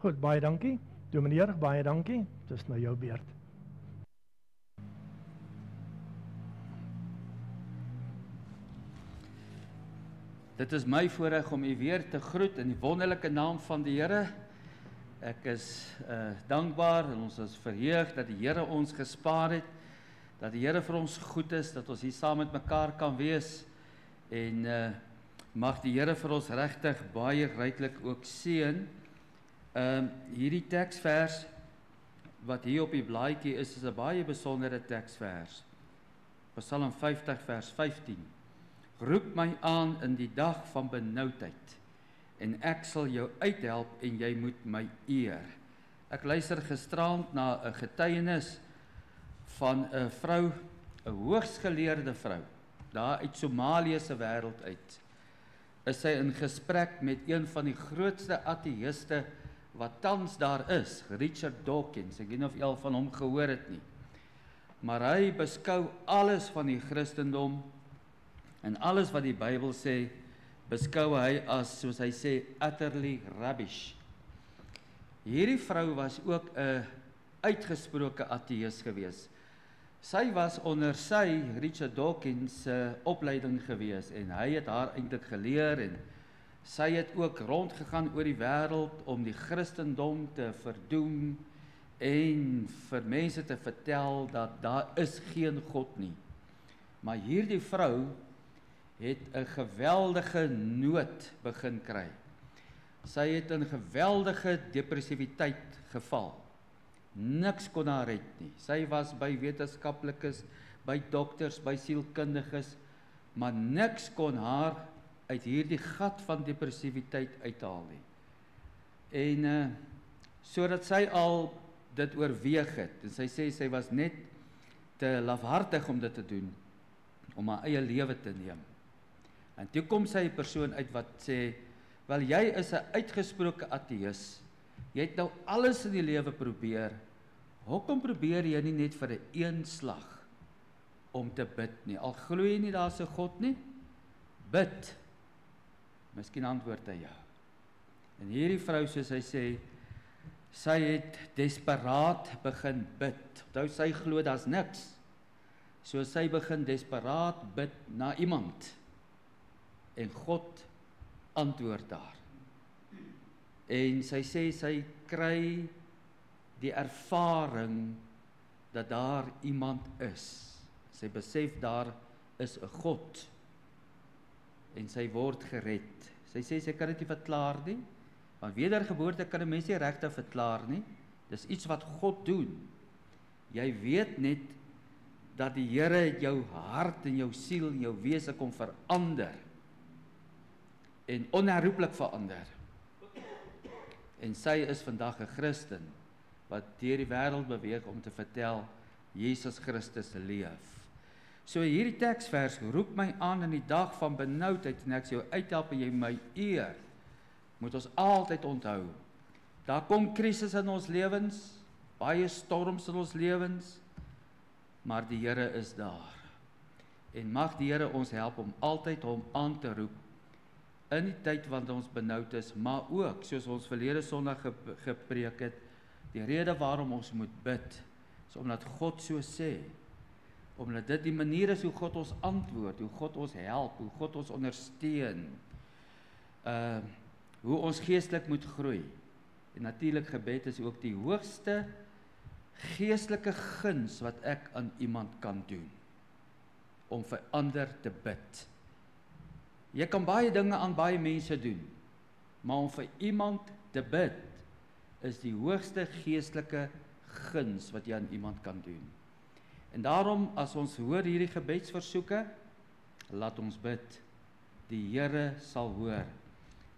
Goed, baie dankie. Dominee, baie dankie. Dis nou jou beurt. Dit is my voorreg om u weer te groet in die wonderlike naam van die Here. Ek is dankbaar en ons is verheug dat die Here ons gespaar het, dat die Here vir ons goed is, dat ons hier saam met mekaar kan wees en mag die Here vir ons regtig baie ryklik ook seën. Hierdie teksvers wat hier op die blaadjie is 'n baie besondere teksvers. Psalm 50 vers 15. Roep my aan in die dag van benoudheid en ek sal jou uithelp en jy moet my eer. Ek luister gisterand na 'n getuienis van 'n vrou, 'n hoogsgeleerde vrou, daar uit Somalië se wêreld uit. Is sy in gesprek met een van die grootste ateïste wat tans daar is, Richard Dawkins. Ek weet nie of jy al van hom gehoor het nie. Maar hy beskou alles van die Christendom en alles wat die Bybel sê, beskou hy as, soos hy sê, utterly rubbish. Hierdie vrou was ook 'n uitgesproke ateïs gewees. Sy was onder Richard Dawkins se opleiding gewees en hy het haar eintlik geleer en sy het ook rondgegaan oor die wêreld om die Christendom te verdoem en vir mense te vertel dat daar is geen God nie. Maar hierdie vrou het 'n geweldige nood begin kry. Sy het in geweldige depressiwiteit geval. Niks kon haar red nie. Sy was by wetenskaplikes, by dokters, by sielkundiges, maar niks kon haar uit hierdie gat van depressiwiteit uithaal nie. En sodat sy al dit oorweeg het, en sy sê sy was net te lafhartig om dit te doen, om haar eie lewe te neem. En toe kom sy 'n persoon uit wat sê, wel jy is 'n uitgesproke ateïs, jy het nou alles in die lewe probeer, hoekom probeer jy nie net vir 'n een slag om te bid nie, al glo jy nie daar's 'n God nie, bid, miskien antwoord hy ja. En hierdie vrou, soos hy sê, sy het desperaat begin bid, onthou sy glo daar's niks, so sy begin desperaat bid na iemand, en God antwoord daar. En sy sê sy kry die ervaring dat daar iemand is. Sy besef daar is 'n God en sy word gered. Sy sê sy kan dit nie verklaar nie, want wedergeboorte kan 'n mens nie regtig verklaar nie. Dis iets wat God doen. Jy weet net dat die Here jou hart en jou siel en jou wese kom verander en onherroepelik verander. En sy is vandag 'n Christen wat deur die wêreld beweeg om te vertel Jesus Christus leef. So hierdie teksvers roep my aan in die dag van benoudheid en ek sal jou uithelp en jy my eer. Moet ons altyd onthou. Daar kom krisis in ons lewens, baie storms in ons lewens, maar die Here is daar. En mag die Here ons help om altyd hom aan te roep in die tyd wat ons benoud is, maar ook, soos ons verlede Sondag gepreek het, die rede waarom ons moet bid, is omdat God so sê, omdat dit die manier is hoe God ons antwoord, hoe God ons help, hoe God ons ondersteun, hoe ons geestelik moet groei. En natuurlik gebed is ook die hoogste geestelike guns wat ek aan iemand kan doen, om vir ander te bid. Jy kan baie dinge aan baie mense doen, maar om vir iemand te bid, is die hoogste geestelike guns wat jy aan iemand kan doen. En daarom, as ons hoor hierdie gebedsversoeke, laat ons bid. Die Here sal hoor.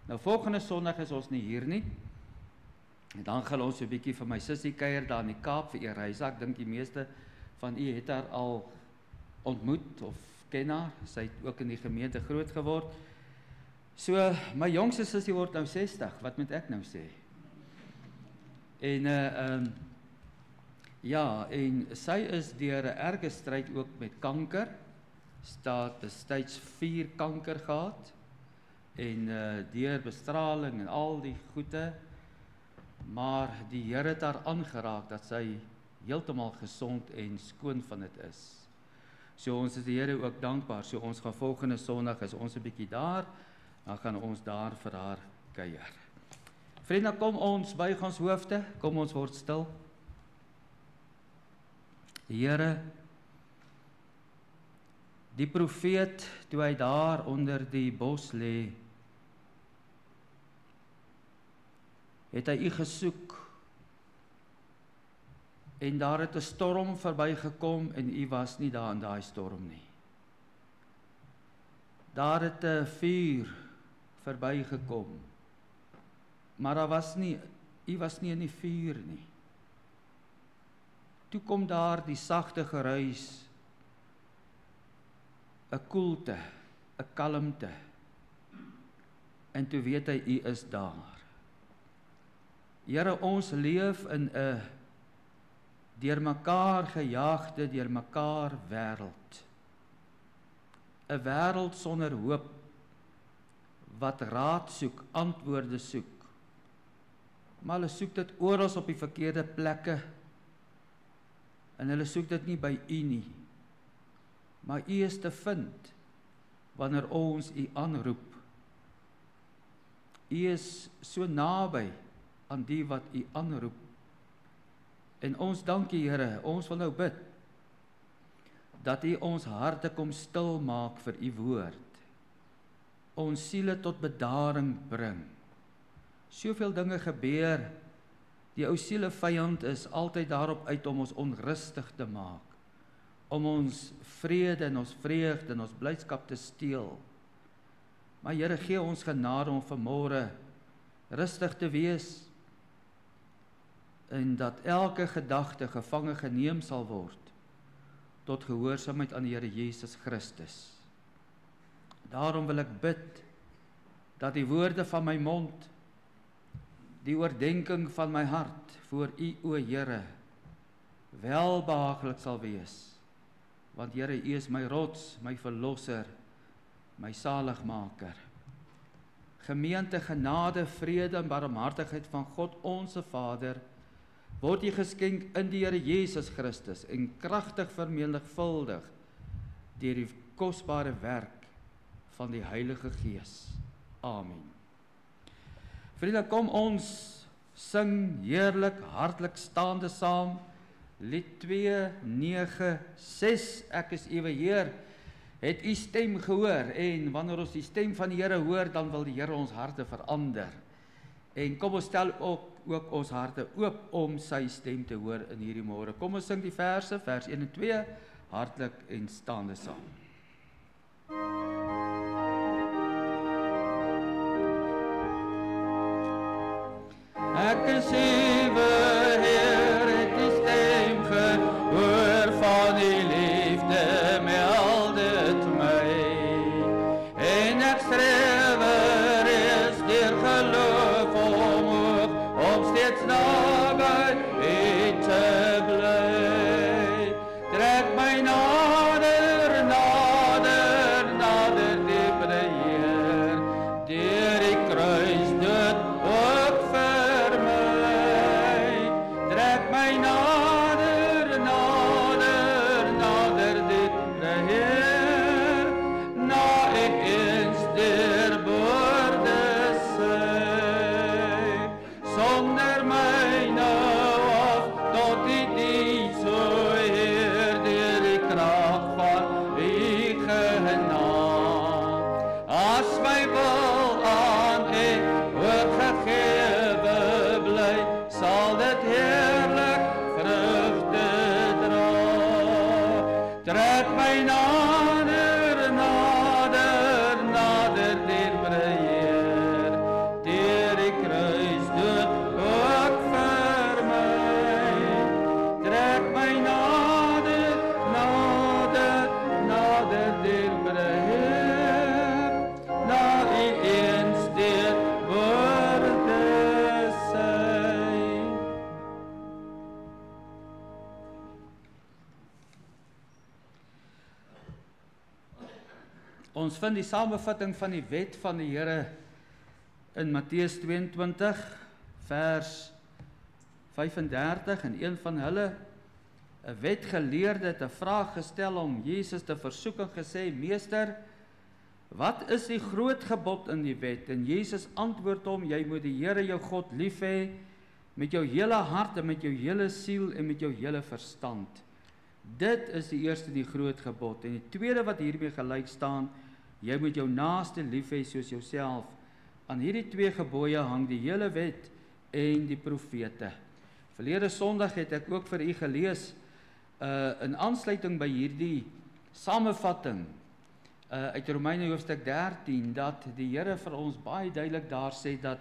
Nou volgende Sondag is ons nie hier nie. En dan gaan ons 'n bietjie vir my sussie kuier daar in die Kaap vir Erisa. Ek dink die meeste van u het haar al ontmoet of ken haar. Sy het ook in die gemeente groot geword. So my jongste sussie word nou 60. Wat moet ek nou sê? En ja, en sy is deur 'n erge stryd ook met kanker. Staat stage 4 kanker gehad. En deur bestraling en al die goede maar die Here het haar aangeraak dat sy heeltemal gesond en skoon van dit is. So ons is die Here ook dankbaar. So ons gaan volgende Sondag, is ons 'n bietjie daar, dan gaan ons daar vir haar kuier. Vriende, kom ons buig ons hoofde, kom ons word stil. Die Here, die profeet, toe hy daar onder die bos lê, het hy u gesoek, en daar het 'n storm verbygekom, en u was nie daar in daai storm nie. Daar het 'n vuur verbygekom, maar u was nie in die vuur nie. Toe kom daar die sagte geruis, 'n koelte, 'n kalmte, en toe weet hy, u is daar. Here, ons leef in 'n deur mekaar gejaagde, deur mekaar wêreld. 'n Wêreld sonder hoop, wat raad soek, antwoorde soek. Maar hulle soek dit oral op die verkeerde plekke, en hulle soek dit nie by u nie. Maar u is te vind, wanneer ons u aanroep. U is so naby aan die wat u aanroep. En ons dank u, Here, ons wil nou bid, dat u ons harte kom stil maak vir u woord. Ons siele tot bedaring bring. Soveel dinge gebeur, die ou siele vyand is altyd daarop uit om ons onrustig te maak, om ons vrede en ons vreugde en ons blydskap te steel. Maar Here, gee ons genade om vanmôre rustig te wees, en dat elke gedagte gevange geneem sal word tot gehoorsaamheid aan die Here Jesus Christus. Daarom wil ek bid dat die woorde van my mond, die oordenking van my hart voor u, o Here, welbehaaglik sal wees. Want Here, u is my rots, my verlosser, my saligmaker. Gemeente, genade, vrede en barmhartigheid van God onse Vader word u geskenk in die Here Jesus Christus en kragtig vermenigvuldig deur die kosbare werk van die Heilige Gees. Amen. Vriende, kom ons sing heerlik, hartlik staande saam, lied 296, ek is uwe Heer, het u stem gehoor, en wanneer ons die stem van die Here hoor, dan wil die Here ons harte verander. En kom ons stel ook ons harte oop om sy stem te hoor in hierdie môre. Kom ons sing die verse, vers 1 en 2, hartlik en staande saam. Ek is uwe Heer, het die stem gehoor van die liefde, meld dit my. En ek streef is deur geloof omhoog, om steeds naby u te bly. Trek my nader, nader, nader, diepere Heer, deur die kruis dood ook vir my. Trek my nader, nader, nader, diepere Heer, na ek eens deurboorde sy. Sonder my nou af tot die diens, o Heer, deur die krag van u genade. As my wil aan u oorgegewe bly, sal dit heerlik vrugte dra. Trek my nader, nader, nader, dierbare Heer, deur die kruis dood ook vir my. Trek my nader, nader, nader, dierbare Heer, na u eens deurboorde sy. Ons vind die samevatting van die wet van die Here in Matteus 22, vers 35 en een van hulle, 'n wetgeleerde, het 'n vraag gestel om Jesus te versoek en gesê: "Meester, wat is die groot gebod in die wet?" En Jesus antwoord hom: "Jy moet die Here jou God lief hê met jou hele hart en met jou hele siel en met jou hele verstand. Dit is die eerste, die groot gebod. En die tweede wat hiermee gelyk staan, jy moet jou naaste lief hê soos jouself. Aan hierdie twee gebooie hang die hele wet en die profete." Verlede Sondag het ek ook vir u gelees, in aansluiting by hierdie samevatting uit Romeine hoofstuk 13, dat die Here vir ons baie duidelik daar sê dat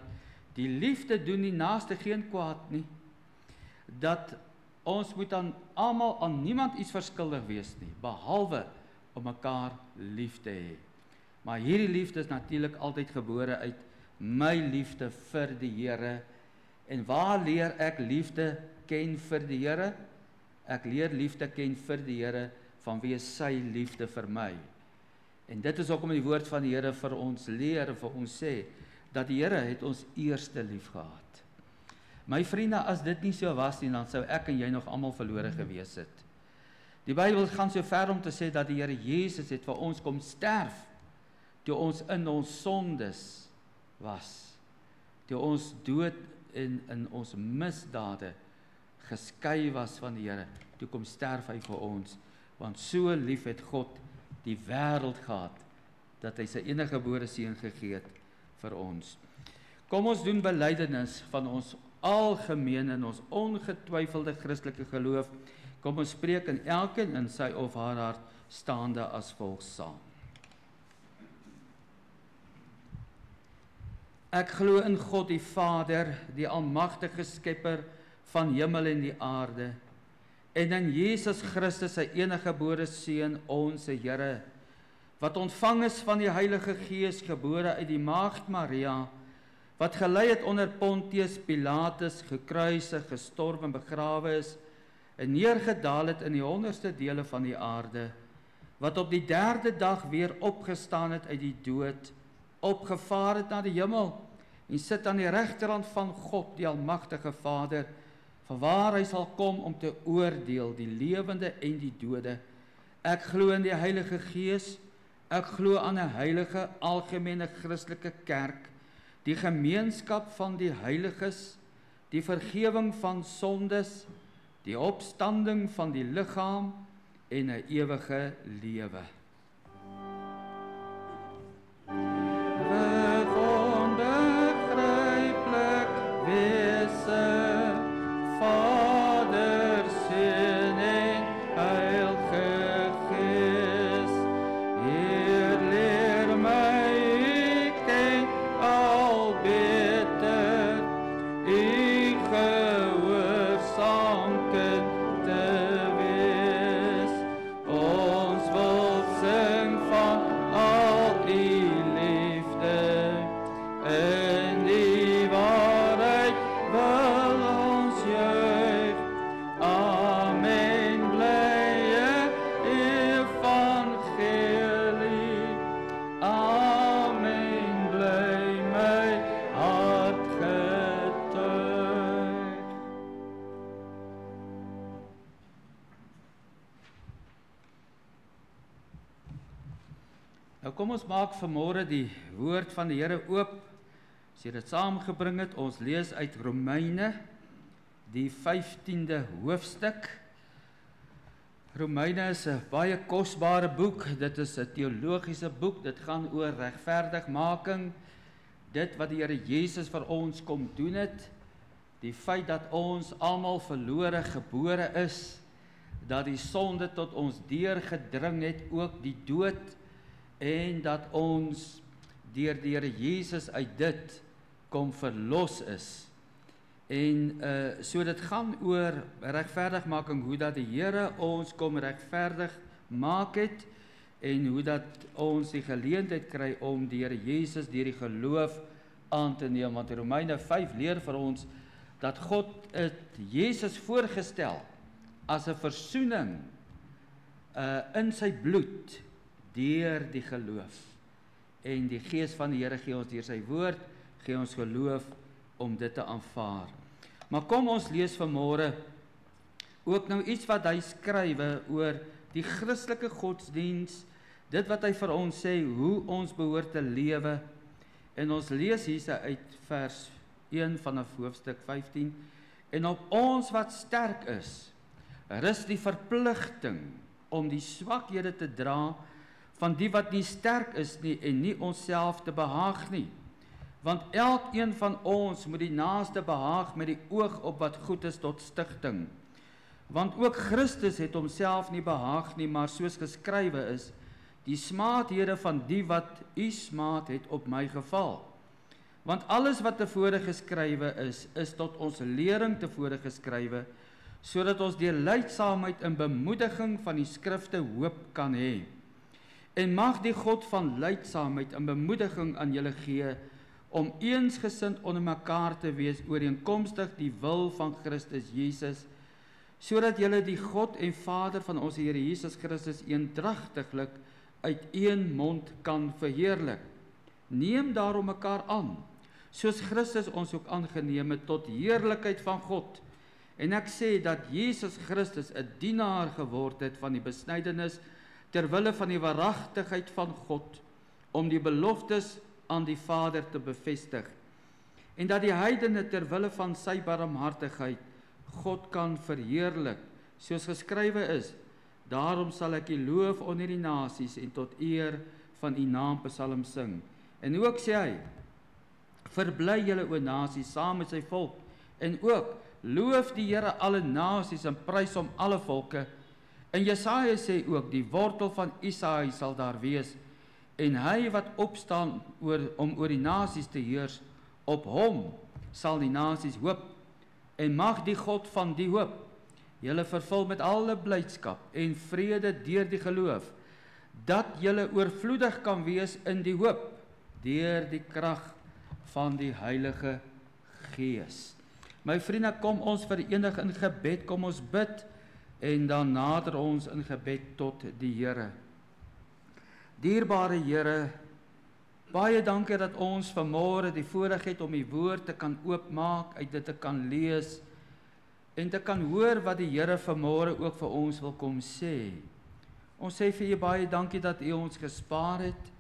die liefde doen die naaste geen kwaad nie. Dat ons moet aan niemand iets verskuldig wees nie, behalwe om mekaar lief te hê. Maar hierdie liefde is natuurlik altyd gebore uit my liefde vir die Here. En waar leer ek liefde ken vir die Here? Ek leer liefde ken vir die Here vanweë sy liefde vir my. En dit is ook om die woord van die Here vir ons leer en vir ons sê, dat die Here het ons eerste lief gehad. My vriende, as dit nie so was nie, dan sou ek en jy nog almal verlore gewees het. Die Bybel gaan so ver om te sê dat die Here Jesus het vir ons kom sterf, toe ons in ons sondes was, toe ons dood en in ons misdade geskei was van die Here, toe kom sterf hy vir ons, want so lief het God die wêreld gehad, dat hy sy eniggebore seun gegee het vir ons. Kom ons doen belydenis van ons algemeen en ons ongetwyfelde Christelike geloof. Kom ons spreek in elkeen in sy of haar hart staande as volg saam. Ek glo in God die Vader, die almagtige skepper van hemel en die aarde, en in Jesus Christus, sy eniggebore seun, ons Here, wat ontvang is van die Heilige Gees, gebore uit die maagd Maria, wat gelei het onder Pontius Pilatus, gekruisig, gestorwe en begrawe is, en neergedaal het in die onderste dele van die aarde, wat op die derde dag weer opgestaan het uit die dood, opgevaar het na die hemel, en sit aan die regterhand van God, die almagtige Vader, vanwaar hy sal kom om te oordeel die lewende en die dode. Ek glo in die Heilige Gees, ek glo aan 'n heilige, algemene Christelike kerk, die gemeenskap van die heiliges, die vergewing van sondes, die opstanding van die liggaam en 'n ewige lewe. Onbegryplik wese, Vader, Seun en Heilige Gees, Heer, leer my U ken al beter, U gehoorsaam kind te wees. Ons wil sing van al U liefde, in die waarheid wil ons juig. Amen, blye evangelie. Amen, bly my hart getuig. Nou kom ons maak vanmôre die woord van die Here oop. As jy dit saamgebring het, ons lees uit Romeine, die 15de hoofstuk. Romeine is 'n baie kosbare boek, dit is 'n teologiese boek, dit gaan oor regverdigmaking, dit wat die Here Jesus vir ons kom doen het, die feit dat ons almal verlore gebore is, dat die sonde tot ons deurgedring het, ook die dood, en dat ons deur die Here Jesus uit dit kom verlos is. En so dit gaan oor regverdigmaking, hoe dat die Here ons kom regverdig maak het, en hoe dat ons die geleentheid kry om die Here Jesus deur die geloof aan te neem. Want Romeine 5 leer vir ons dat God het Jesus voorgestel as 'n versoening in sy bloed deur die geloof. En die Gees van die Here gee ons deur sy woord, gee ons geloof om dit te aanvaar. Maar kom ons lees vanmôre ook nou iets wat hy skrywe oor die Christelike godsdiens, dit wat hy vir ons sê, hoe ons behoort te lewe. En ons lees hier uit vers 1 vanaf hoofstuk 15. En op ons wat sterk is, rus die verpligting om die swakhede te dra van die wat nie sterk is nie en nie onsself te behaag nie. Want elkeen van ons moet die naaste behaag met die oog op wat goed is tot stigting. Want ook Christus het homself nie behaag nie, maar soos geskrywe is, die smaadhede van die wat u smaad het op my geval. Want alles wat tevore geskrywe is tot ons lering tevore geskrywe, sodat ons deur lydsaamheid en bemoediging van die skrifte hoop kan hê. En mag die God van lydsaamheid en bemoediging aan julle gee, om eensgesind onder mekaar te wees ooreenkomstig die wil van Christus Jesus, sodat julle die God en Vader van ons Here Jesus Christus eendragtiglik uit een mond kan verheerlik. Neem daarom mekaar aan, soos Christus ons ook aangeneem het tot heerlikheid van God. En ek sê dat Jesus Christus 'n dienaar geword het van die besnydenis ter wille van die waaragtigheid van God, om die beloftes aan die Vader te bevestig, en dat die heidene ter wille van sy barmhartigheid God kan verheerlik, soos geskrywe is, daarom sal ek u loof onder die nasies en tot eer van u naam psalm sing. En ook sê hy, verbly julle o nasies saam met sy volk, en ook loof die Here alle nasies en prys hom alle volke. En Jesaja sê ook, die wortel van Isaï sal daar wees, en hy wat opstaan om oor die nasies te heers, op hom sal die nasies hoop. En mag die God van die hoop julle vervul met alle blydskap en vrede deur die geloof, dat julle oorvloedig kan wees in die hoop, deur die krag van die Heilige Gees. My vriende, kom ons verenig in gebed, kom ons bid, en dan nader ons in gebed tot die Here. Dierbare Here, baie dankie dat ons vanmôre die voorreg het om u woord te kan oopmaak, uit dit te kan lees, en te kan hoor wat die Here vanmôre ook vir ons wil kom sê. Ons sê vir u baie dankie dat u ons gespaar het,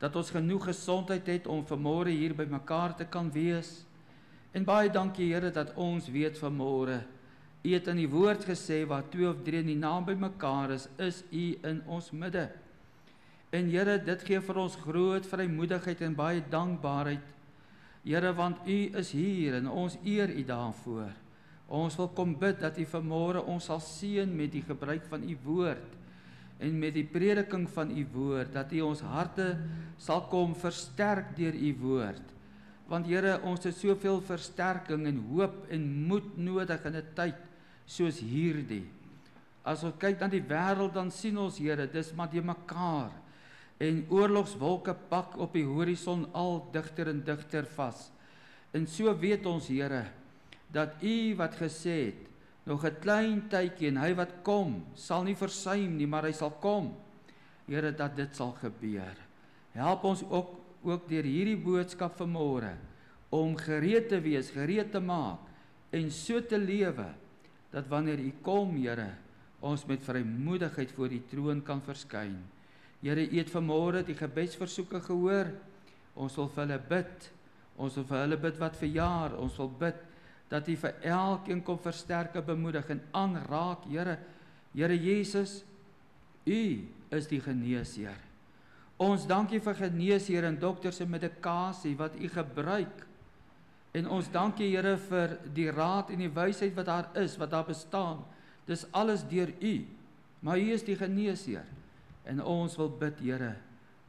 dat ons genoeg gesondheid het om vanmôre hier by mekaar te kan wees. En baie dankie Here dat ons weet vanmôre, u het in die woord gesê, waar 2 of 3 in die naam by mekaar is u in ons midde. En Here, dit gee vir ons groot vrymoedigheid en baie dankbaarheid. Here, want u is hier en ons eer u daarvoor. Ons wil kom bid dat u vanmôre ons sal seën met die gebruik van u woord en met die prediking van u woord, dat u ons harte sal kom versterk deur u woord. Want Here, ons het soveel versterking en hoop en moed nodig in 'n tyd soos hierdie. As ons kyk na die wêreld, dan sien ons, Here, dis maar die mekaar. En oorlogswolke pak op die horison al digter en digter vas. En so weet ons, Here, dat u wat gesê het, nog 'n klein tydjie en hy wat kom, sal nie versuim nie, maar hy sal kom. Here, dat dit sal gebeur. Help ons ook deur hierdie boodskap vanmôre, om gereed te wees, gereed te maak, en so te lewe, dat wanneer u kom, Here, ons met vrymoedigheid voor die troon kan verskyn. Here, u het vanmôre die gebedsversoeke gehoor. Ons wil vir hulle bid. Ons wil vir hulle bid wat verjaar. Ons wil bid dat u vir elkeen kom versterk en bemoedig en aanraak, Here. Here Jesus, u is die geneesheer. Ons dank u vir geneesheer en dokters en medikasie wat u gebruik. En ons dank u, Here, vir die raad en die wysheid wat daar is, wat daar bestaan. Dis alles deur u. Maar u is die geneesheer. En ons wil bid, Here,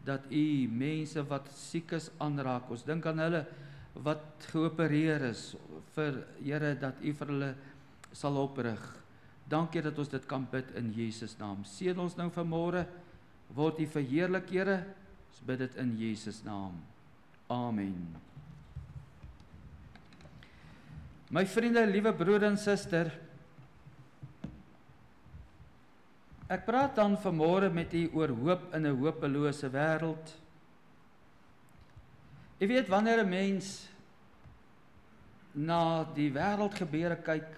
dat u mense wat siek is aanraak. Ons dink aan hulle wat geopereer is, vir Here, dat u vir hulle sal oprig. Dankie dat ons dit kan bid in Jesus naam. Seën ons nou vanmôre, word u verheerlik, Here. Ons bid dit in Jesus naam. Amen. My vriende, liewe broer en suster, ek praat dan vanmôre met u oor hoop in 'n hopelose wêreld. U weet, wanneer 'n mens na die wêreldgebeure kyk,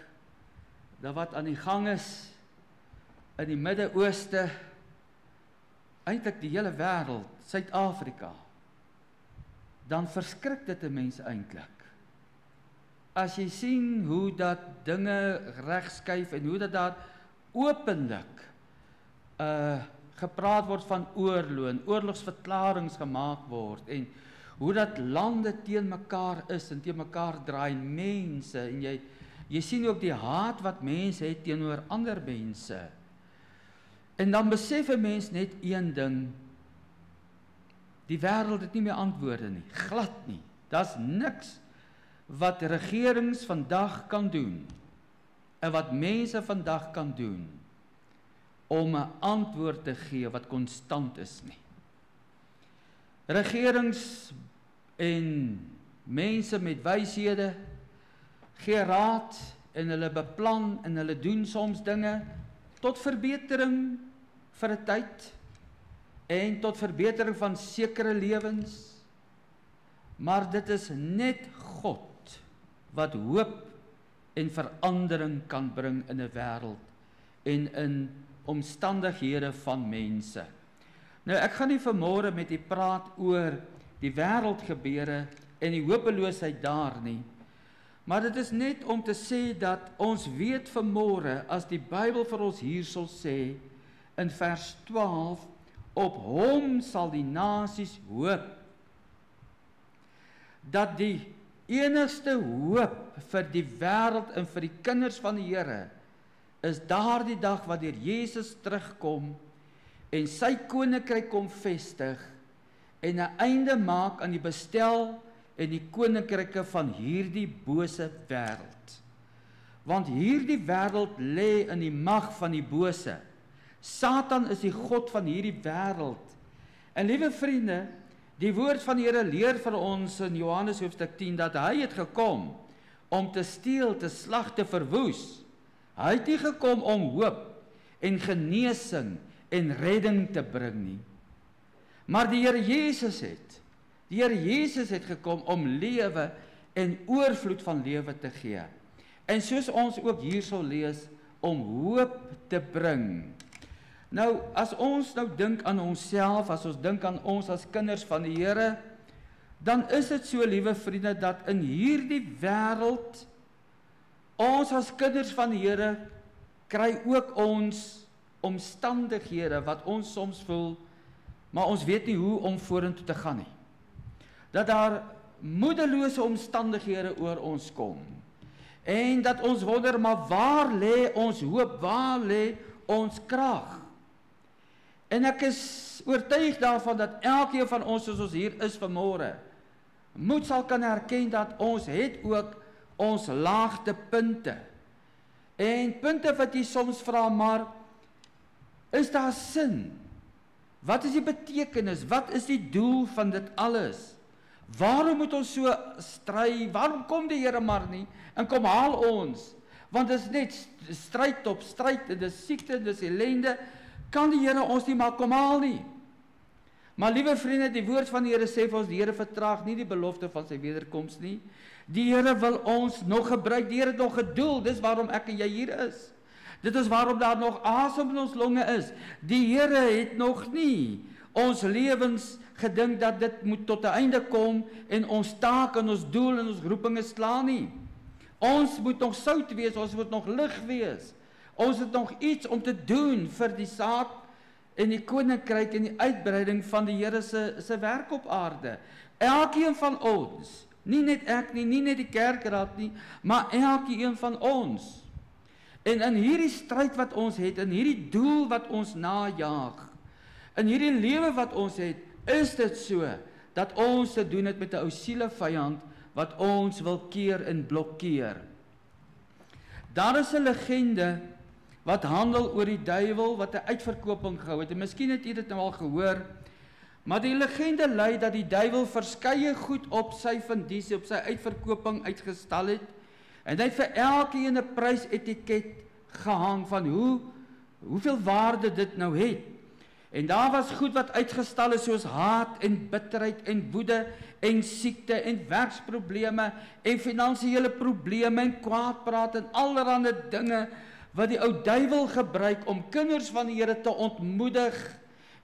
dat wat aan die gang is in die Midde-Ooste, eintlik die hele wêreld, Suid-Afrika, dan verskrik dit 'n mens eintlik. As jy sien hoe dat dinge regskuif en hoe dat daar openlik gepraat word van oorlog en oorlogsverklaringe gemaak word en hoe dat lande teen mekaar is en teen mekaar draai, mense, en jy sien ook die haat wat mense het teenoor ander mense. En dan besef 'n mens net een ding, die wêreld het nie meer antwoorde nie, glad nie. Daar's niks wat regerings vandag kan doen en wat mense vandag kan doen om 'n antwoord te gee wat konstant is nie. Regerings en mense met wyshede gee raad en hulle beplan en hulle doen soms dinge tot verbetering vir 'n tyd en tot verbetering van sekere lewens, maar dit is net God wat hoop en verandering kan bring in 'n wêreld en in omstandighede van mense. Nou ek gaan nie vanmôre met u praat oor die wêreldgebeure en die hopeloosheid daar nie, maar dit is net om te sê dat ons weet vanmôre as die Bybel vir ons hierso sê in vers 12, op hom sal die nasies hoop, dat die enigste hoop vir die wêreld en vir die kinders van die Here is daardie dag wanneer Jesus terugkom en sy koninkryk kom vestig en 'n einde maak aan die bestel en die koninkryke van hierdie bose wêreld. Want hierdie wêreld lê in die mag van die bose. Satan is die god van hierdie wêreld. En liewe vriende, die woord van die Here leer vir ons in Johannes hoofstuk 10 dat hy het gekom om te steel, te slag, te verwoes. Hy het nie gekom om hoop en genesing en redding te bring nie. Maar die Here Jesus het gekom om lewe en oorvloed van lewe te gee. En soos ons ook hier sal lees, om hoop te bring. Nou, as ons nou dink aan onsself, as ons dink aan ons as kinders van die Here, dan is dit so, liewe vriende, dat in hierdie wêreld, ons as kinders van die Here, kry ook ons omstandighede wat ons soms voel, maar ons weet nie hoe om vorentoe te gaan nie. Dat daar moedelose omstandighede oor ons kom. En dat ons wonder, maar waar lê ons hoop, waar lê ons krag? En ek is oortuig daarvan dat elkeen van ons, soos ons hier is vanmôre, moet sal kan erken dat ons het ook ons laagtepunte. En punte wat jy soms vra, maar is daar sin? Wat is die betekenis? Wat is die doel van dit alles? Waarom moet ons so stry? Waarom kom die Here maar nie en kom haal ons? Want dit is net stryd op stryd, dit is siekte, dit is ellende. Kan die Here ons nie maar kom haal nie? Maar liewe vriende, die woord van die Here sê vir ons, die Here vertraag nie die belofte van sy wederkoms nie. Die Here wil ons nog gebruik, die Here het nog 'n doel, dis waarom ek en jy hier is. Dit is waarom daar nog asem in ons longe is. Die Here het nog nie ons lewens gedink dat dit moet tot 'n einde kom en ons taak en ons doel en ons roepinge slaan nie. Ons moet nog sout wees, ons moet nog lig wees. Ons het nog iets om te doen vir die saak en die koninkryk en die uitbreiding van die Here se werk op aarde. Elkeen van ons, nie net ek nie, nie net die kerkraad nie, maar elkeen van ons. En in hierdie stryd wat ons het, in hierdie doel wat ons najaag, in hierdie lewe wat ons het, is dit so, dat ons te doen het met 'n ou sielevyand, wat ons wil keer en blokkeer. Daar is 'n legende, wat handel oor die duiwel, wat 'n uitverkoping gehou het, en miskien het jy dit nou al gehoor, maar die legende lui dat die duiwel verskeie goed op sy fundisie, op sy uitverkoping uitgestal het, en hy het vir elkeen 'n prysetiket gehang van hoeveel waarde dit nou het. En daar was goed wat uitgestal is, soos haat en bitterheid en woede en siekte en werksprobleme en finansiële probleme en kwaadpraat en allerlei dinge wat die ou duiwel gebruik om kinders van die Here te ontmoedig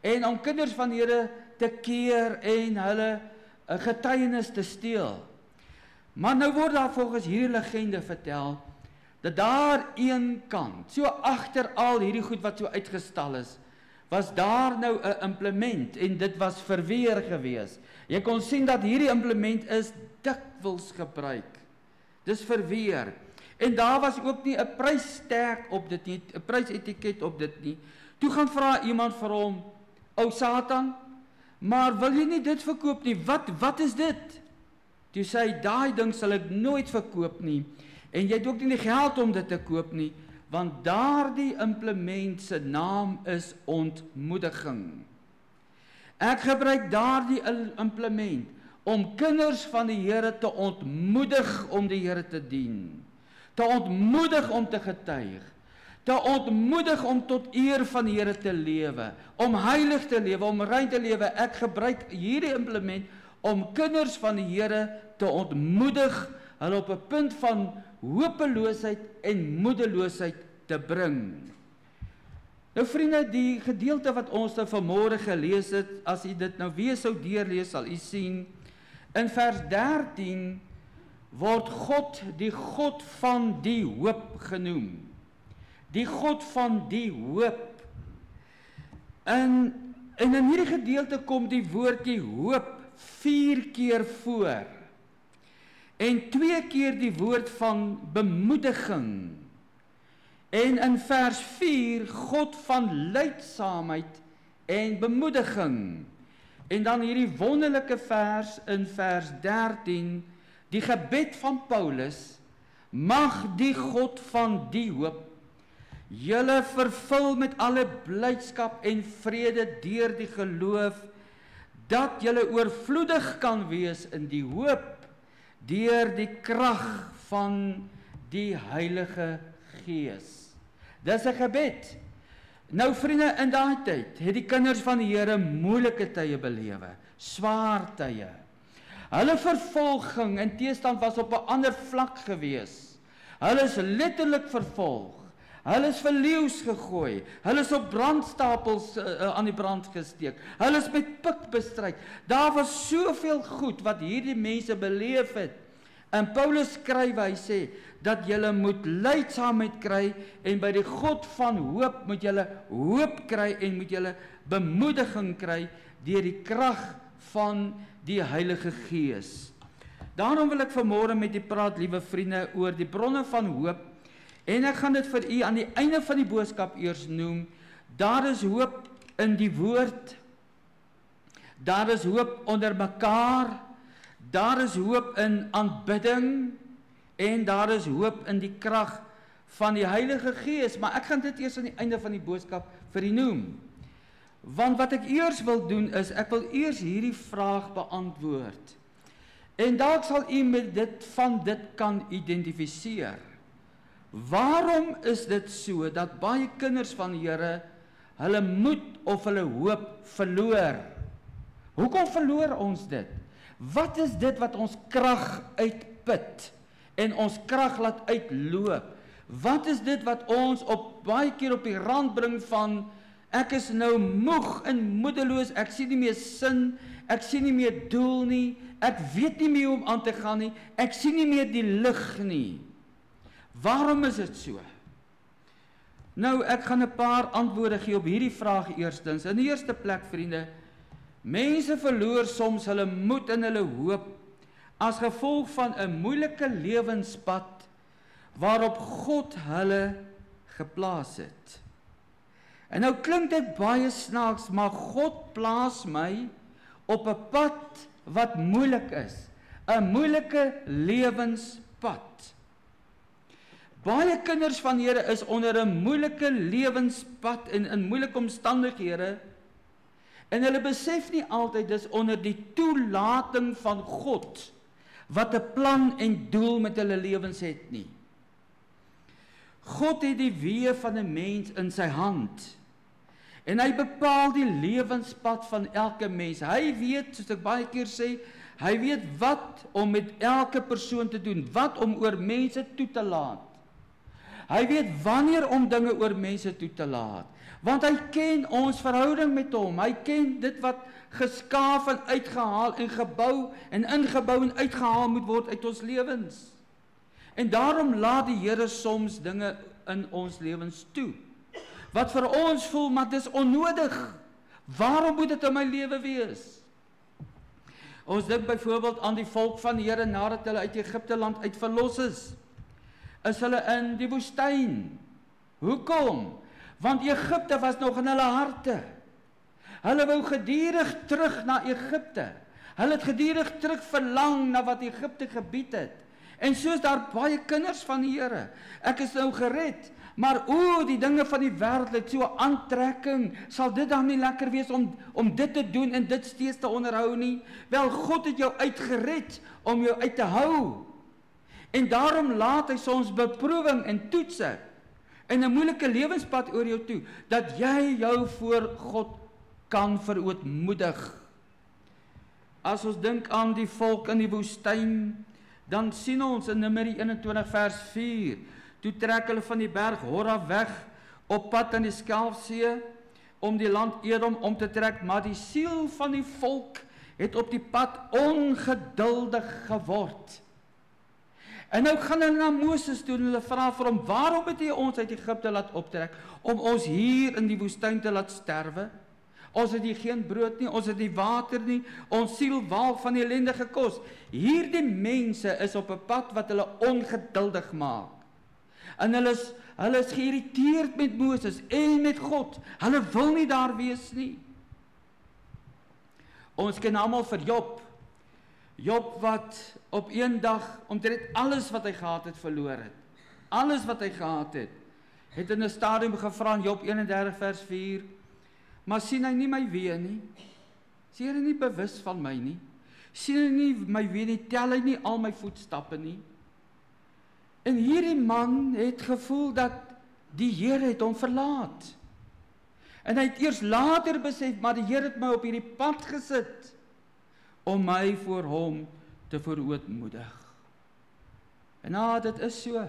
en om kinders van die Here te keer en hulle 'n getuienis te steel. Maar nou word daar volgens hierdie legende vertel dat daar een kant, so agter al hierdie goed wat so uitgestal is, was daar nou 'n implement en dit was verweer gewees. Jy kon sien dat hierdie implement is dikwels gebruik. Dis verweer. En daar was ook nie 'n pryssterk op dit nie, 'n prysetiket op dit nie. Toe gaan vra iemand vir hom, "O Satan, maar wil jy nie dit verkoop nie? Wat is dit?" Toe sê hy, "Daai ding sal ek nooit verkoop nie. En jy het ook nie die geld om dit te koop nie, want daardie implement se naam is ontmoediging. Ek gebruik daardie implement om kinders van die Here te ontmoedig om die Here te dien, te ontmoedig om te getuig, te ontmoedig om tot eer van die Here te lewe, om heilig te lewe, om rein te lewe. Ek gebruik hierdie implement om kinders van die Here te ontmoedig, hulle op 'n punt van hopeloosheid en moedeloosheid te bring." Nou vriende, die gedeelte wat ons nou vanmôre gelees het, as u dit nou weer sou deurlees, sal u sien, in vers 13 word God die God van die hoop genoem. Die God van die hoop. En in hierdie gedeelte kom die woordjie hoop 4 keer voor. En 2 keer die woord van bemoediging. En in vers 4, God van lydsaamheid en bemoediging. En dan hierdie wonderlike vers in vers 13, die gebed van Paulus, mag die God van die hoop julle vervul met alle blydskap en vrede deur die geloof, dat julle oorvloedig kan wees in die hoop, deur die krag van die Heilige Gees. Dis 'n gebed. Nou vriende, in daai tyd het die kinders van die Here moeilike tye belewe, swaar tye. Hulle vervolging en teestand was op 'n ander vlak gewees. Hulle is letterlik vervolg. Hulle is vir leeu's gegooi. Hulle is op brandstapels aan die brand gesteek. Hulle is met pik bestryk. Daar was soveel goed wat hierdie mense beleef het. En Paulus skryf, hy sê, dat julle moet lydsaamheid kry en by die God van hoop moet julle hoop kry en moet julle bemoediging kry deur die krag van die Heilige Gees. Daarom wil ek vanmôre met u praat, liewe vriende, oor die bronne van hoop. En ek gaan dit vir u aan die einde van die boodskap eers noem. Daar is hoop in die woord. Daar is hoop onder mekaar. Daar is hoop in aanbidding. En daar is hoop in die krag van die Heilige Gees. Maar ek gaan dit eers aan die einde van die boodskap vir u noem. Want wat ek eers wil doen is, ek wil eers hierdie vraag beantwoord. En dalk sal u met dit kan identifiseer. Waarom is dit so dat baie kinders van die Here hulle moed of hulle hoop verloor? Hoekom verloor ons dit? Wat is dit wat ons krag uitput en ons krag laat uitloop? Wat is dit wat ons op baie keer op die rand bring van ek is nou moeg en moedeloos, ek sien nie meer sin, ek sien nie meer doel nie, ek weet nie meer hoe om aan te gaan nie, ek sien nie meer die lig nie. Waarom is dit so? Nou, ek gaan 'n paar antwoorde gee op hierdie vraag eerstens. In die eerste plek, vriende, mense verloor soms hulle moed en hulle hoop as gevolg van 'n moeilike lewenspad waarop God hulle geplaas het. En nou klink dit baie snaaks, maar God plaas my op 'n pad wat moeilik is, 'n moeilike lewenspad. Baie kinders van die Here is onder 'n moeilike lewenspad en in moeilike omstandighede, en hulle besef nie altyd dis onder die toelating van God wat 'n plan en doel met hulle lewens het nie. God het die weë van 'n mens in sy hand. En hy bepaal die lewenspad van elke mens. Hy weet, soos ek baie keer sê, hy weet wat om met elke persoon te doen, wat om oor mense toe te laat. Hy weet wanneer om dinge oor mense toe te laat, want hy ken ons verhouding met hom, hy ken dit wat geskaaf en uitgehaal en gebou en ingebou en uitgehaal moet word uit ons lewens. En daarom laat die Here soms dinge in ons lewens toe, wat vir ons voel, maar dit is onnodig. Waarom moet dit in my lewe wees? Ons dink byvoorbeeld aan die volk van die Here nadat hulle uit Egipte land uit verlos is hulle in die woestyn. Hoekom? Want Egipte was nog in hulle harte. Hulle wou gedurig terug na Egipte. Hulle het gedurig terug verlang na wat Egipte gebied het. En soos daar baie kinders van die Here, ek is nou gered, maar die dinge van die wêreld het so 'n aantrekking, sal dit dan nie lekker wees om dit te doen en dit steeds te onderhou nie? Wel, God het jou uitgered om jou uit te hou. En daarom laat hy soms beproewing en toetse en 'n moeilike lewenspad oor jou toe, dat jy jou voor God kan verootmoedig. As ons dink aan die volk in die woestyn, dan sien ons in Numeri 21 vers 4, toe trek hulle van die berg Horra weg, op pad aan die Skelfsee, om die land Edom om te trek, maar die siel van die volk het op die pad ongeduldig geword. En nou gaan hulle na Moses toe en hulle vra vir hom, waarom het jy ons uit Egipte laat optrek, om ons hier in die woestyn te laat sterwe? Ons het hier geen brood nie, ons het nie water nie, ons siel waal van die ellendige kos. Hierdie mense is op 'n pad wat hulle ongeduldig maak. En hulle is geïrriteerd met Moses en met God. Hulle wil nie daar wees nie. Ons ken almal vir Job. Job wat op een dag omtrent alles wat hy gehad het verloor het. Alles wat hy gehad het in 'n stadium gevra in Job 31 vers 4, maar sien hy nie my weë nie? Is die Here nie bewus van my nie? Sien hy nie my weë nie? Tel hy nie al my voetstappe nie? En hierdie man het gevoel dat die Here het hom verlaat. En hy het eers later besef, maar die Here het my op hierdie pad gesit om my voor hom te verootmoedig. En dit is so.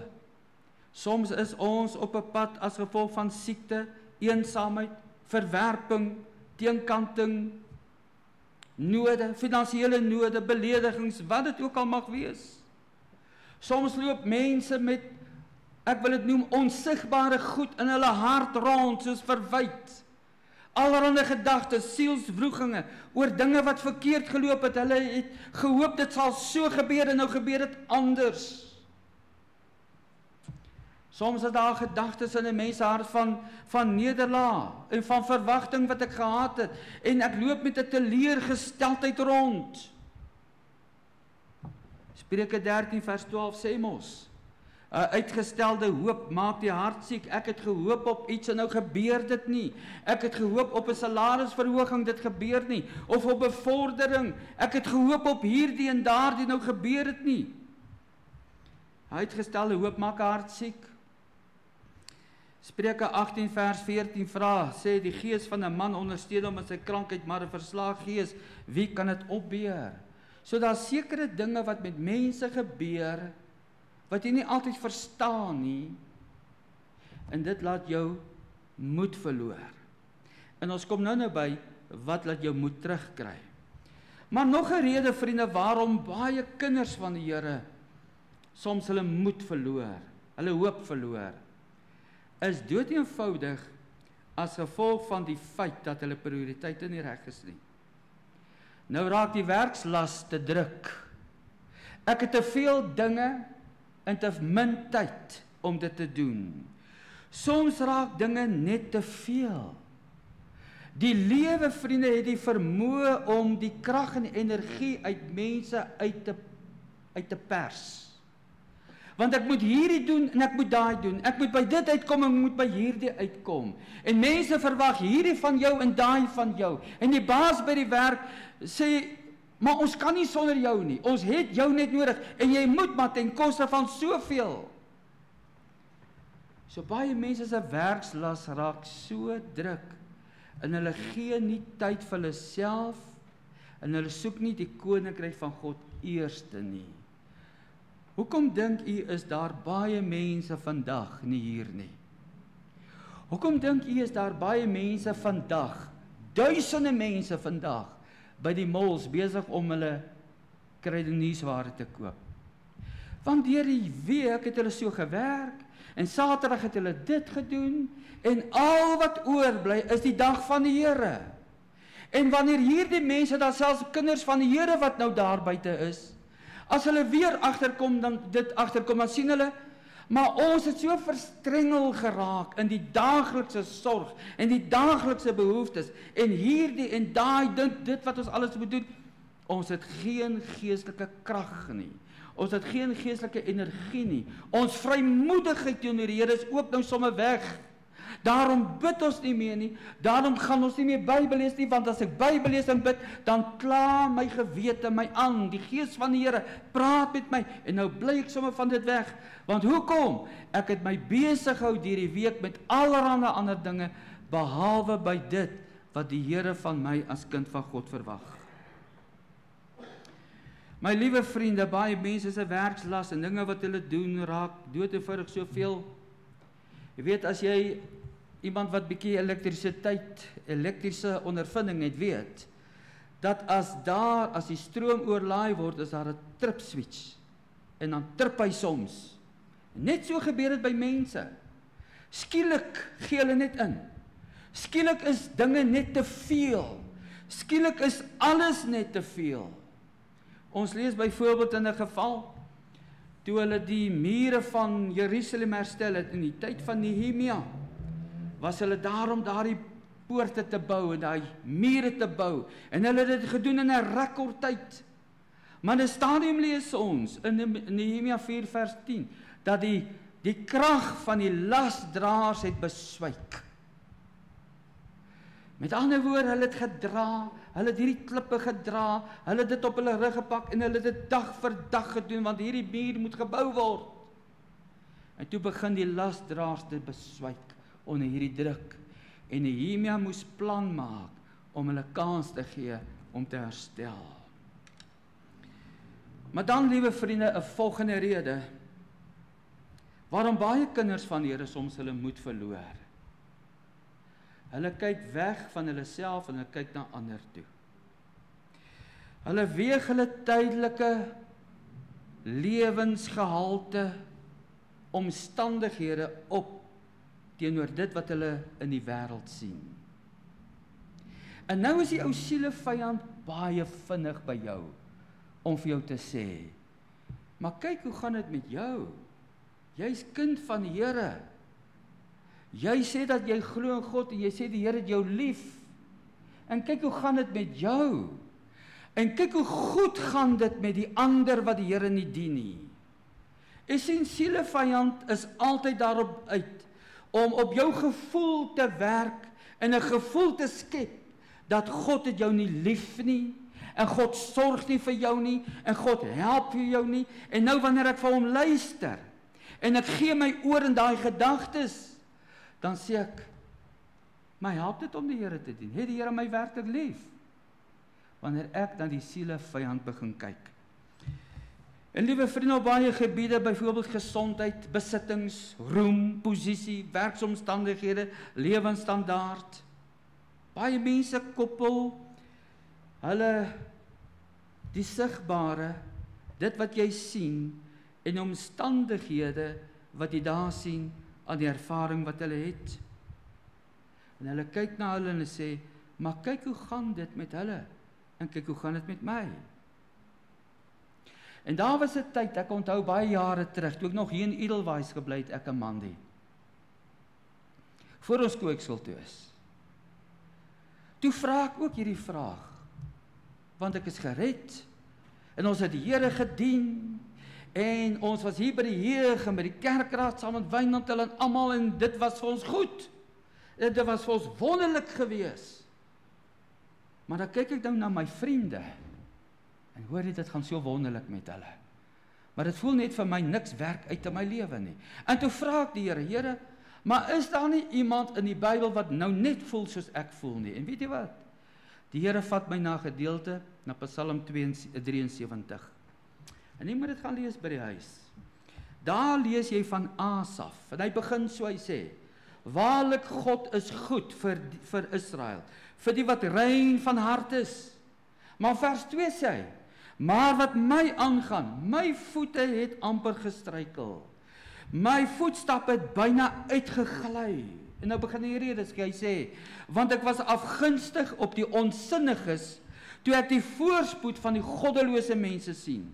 Soms is ons op 'n pad as gevolg van siekte, eensaamheid, verwerping, teenkanting, node, finansiële node, beledigings, wat dit ook al mag wees. Soms loop mense met, ek wil dit noem, onsigbare goed in hulle hart rond, soos verwyd. Allerhande gedagtes, sielswroeginge, oor dinge wat verkeerd geloop het. Hulle het gehoop dit sal so gebeur en nou gebeur dit anders. Soms is daar gedagtes in 'n mens se hart van nederlaag en van verwagting wat ek gehad het. En ek loop met 'n teleurgesteldheid rond. Spreuke 13 vers 12 sê mos, 'n uitgestelde hoop maak die hart siek. Ek het gehoop op iets en nou gebeur dit nie. Ek het gehoop op 'n salarisverhoging, dit gebeur nie. Of op bevordering. Ek het gehoop op hierdie en daardie, nou gebeur dit nie. Uitgestelde hoop maak 'n hart siek. Spreuke 18 vers 14 vra, sê die gees van 'n man ondersteun hom in sy krankheid, maar 'n verslae gees, wie kan dit opbeheer? So daar sekere dinge wat met mense gebeur, wat jy nie altyd verstaan nie, en dit laat jou moed verloor. En ons kom nou by, wat laat jou moed terugkry? Maar nog 'n rede, vriende, waarom baie kinders van die Here soms hulle moed verloor, hulle hoop verloor, is dood eenvoudig as gevolg van die feit dat hulle prioriteite nie reg is nie. Nou raak die werkslas te druk. Ek het te veel dinge en te min tyd om dit te doen. Soms raak dinge net te veel. Die lewe, vriende, het die vermoë om die krag en energie uit mense uit te pers. Want ek moet hierdie doen en ek moet daai doen. Ek moet by dit uitkom en ek moet by hierdie uitkom. En mense verwag hierdie van jou en daai van jou. En die baas by die werk sê, maar ons kan nie sonder jou nie. Ons het jou net nodig en jy moet maar ten koste van soveel. So baie mense se werkslas raak so druk en hulle gee nie tyd vir hulle self, en hulle soek nie die koninkryk van God eerste nie. Hoekom dink u is daar baie mense vandag nie hier nie? Hoekom dink u is daar baie mense vandag, duisende mense vandag, by die malls besig om hulle kruideniersware te koop? Want deur die week het hulle so gewerk, en Saterdag het hulle dit gedoen, en al wat oorbly is die dag van die Here. En wanneer hierdie mense, dan selfs kinders van die Here wat nou daar buite is, as hulle weer agterkom, dan sien hulle, maar ons het so verstrengel geraak in die daaglikse sorg, en die daaglikse behoeftes, en hierdie en daai, dit wat ons alles moet doen, ons het geen geestelike krag nie. Ons het geen geestelike energie nie. Ons vrymoedigheid teenoor die Here is ook nou sommer weg. Daarom bid ons nie meer nie. Daarom gaan ons nie meer Bybel lees nie, want as ek Bybel lees en bid, dan kla my gewete my aan. Die Gees van die Here praat met my, en nou bly ek sommer van dit weg. Want hoekom? Ek het my besig gehou deur die week met allerlei ander dinge, behalwe by dit wat die Here van my as kind van God verwag. My liewe vriende, baie mense se werkslas en dinge wat hulle doen, raak dood eenvoudig soveel. Jy weet, as jy iemand wat bietjie elektriese ondervinding het, weet, dat as die stroom oorlaai word, is daar 'n trip switch, en dan trip hy soms. Net so gebeur dit by mense. Skielik gee hulle net in. Skielik is dinge net te veel. Skielik is alles net te veel. Ons lees byvoorbeeld in 'n geval, toe hulle die mure van Jerusalem herstel het in die tyd van Nehemia, was hulle daarom daardie poorte te bou en daai mure te bou, en hulle het dit gedoen in 'n rekordtyd. Maar in 'n stadium lees ons in Nehemia 4 vers 10 dat die krag van die lasdraers het beswyk. Met ander woorde, hulle het gedra, hulle het hierdie klippe gedra, hulle het dit op hulle rug gepak en hulle het dit dag vir dag gedoen, want hierdie muur moet gebou word. En toe begin die lasdraers te beswyk onder hierdie druk, en Nehemia moes plan maak om hulle kans te gee om te herstel. Maar dan, liewe vriende, 'n volgende rede waarom baie kinders van die Here soms hulle moed verloor. Hulle kyk weg van hulle self en hulle kyk na ander toe. Hulle weeg hulle tydelike lewensgehalte, omstandighede op teenoor dit wat hulle in die wêreld sien. En nou is die ou sielevyand baie vinnig by jou om vir jou te sê, maar kyk hoe gaan dit met jou? Jy's kind van die Here. Jy sê dat jy glo in God en jy sê die Here het jou lief. En kyk hoe gaan dit met jou? En kyk hoe goed gaan dit met die ander wat die Here nie dien nie. Essensiële vyand is altyd daarop uit om op jou gevoel te werk en 'n gevoel te skep dat God het jou nie lief nie, en God sorg nie vir jou nie, en God help vir jou nie. En nou wanneer ek vir hom luister en ek gee my oor in daai gedagtes, dan sê ek, my help dit om die Here te dien. Het die Here my werklik lief? Wanneer ek na die siele vyand begin kyk. En liewe vriende, op baie gebiede, byvoorbeeld gesondheid, besittings, roem, posisie, werksomstandighede, lewensstandaard. Baie mense koppel hulle die sigbare, dit wat jy sien, en omstandighede wat jy daar sien, aan die ervaring wat hulle het. En hulle kyk na hulle en hulle sê, maar kyk hoe gaan dit met hulle, en kyk hoe gaan dit met my. En daar was 'n tyd, ek onthou baie jare terug, toe ek nog hier in Edelweiss gebly het, ek en Mandy, voor ons Kooiksel toe is. Toe vra ek ook hierdie vraag, want ek is gered, en ons het die Here gedien, en ons was hier by die Heeg en by die kerkraad saam met Wynand en almal, en dit was vir ons goed. Dit was vir ons wonderlik gewees. Maar dan kyk ek nou na my vriende en hoor dit gaan so wonderlik met hulle. Maar dit voel net vir my niks werk uit in my lewe nie. En toe vra ek die Here, Here, Maar is daar nie iemand in die Bybel wat nou net voel soos ek voel nie? En weet jy wat? Die Here vat my na 'n gedeelte, na Psalm 73. En jy moet dit gaan lees by die huis. Daar lees jy van Asaf, en hy begin so, hy sê, waarlik God is goed vir Israel, vir die wat rein van hart is. Maar vers 2 sê hy, maar wat my aangaan, my voete het amper gestruikel. My voetstappe het byna uitgegly. En nou begin hy redes, hy sê, want ek was afgunstig op die onsinniges, toe ek die voorspoed van die goddelose mense sien.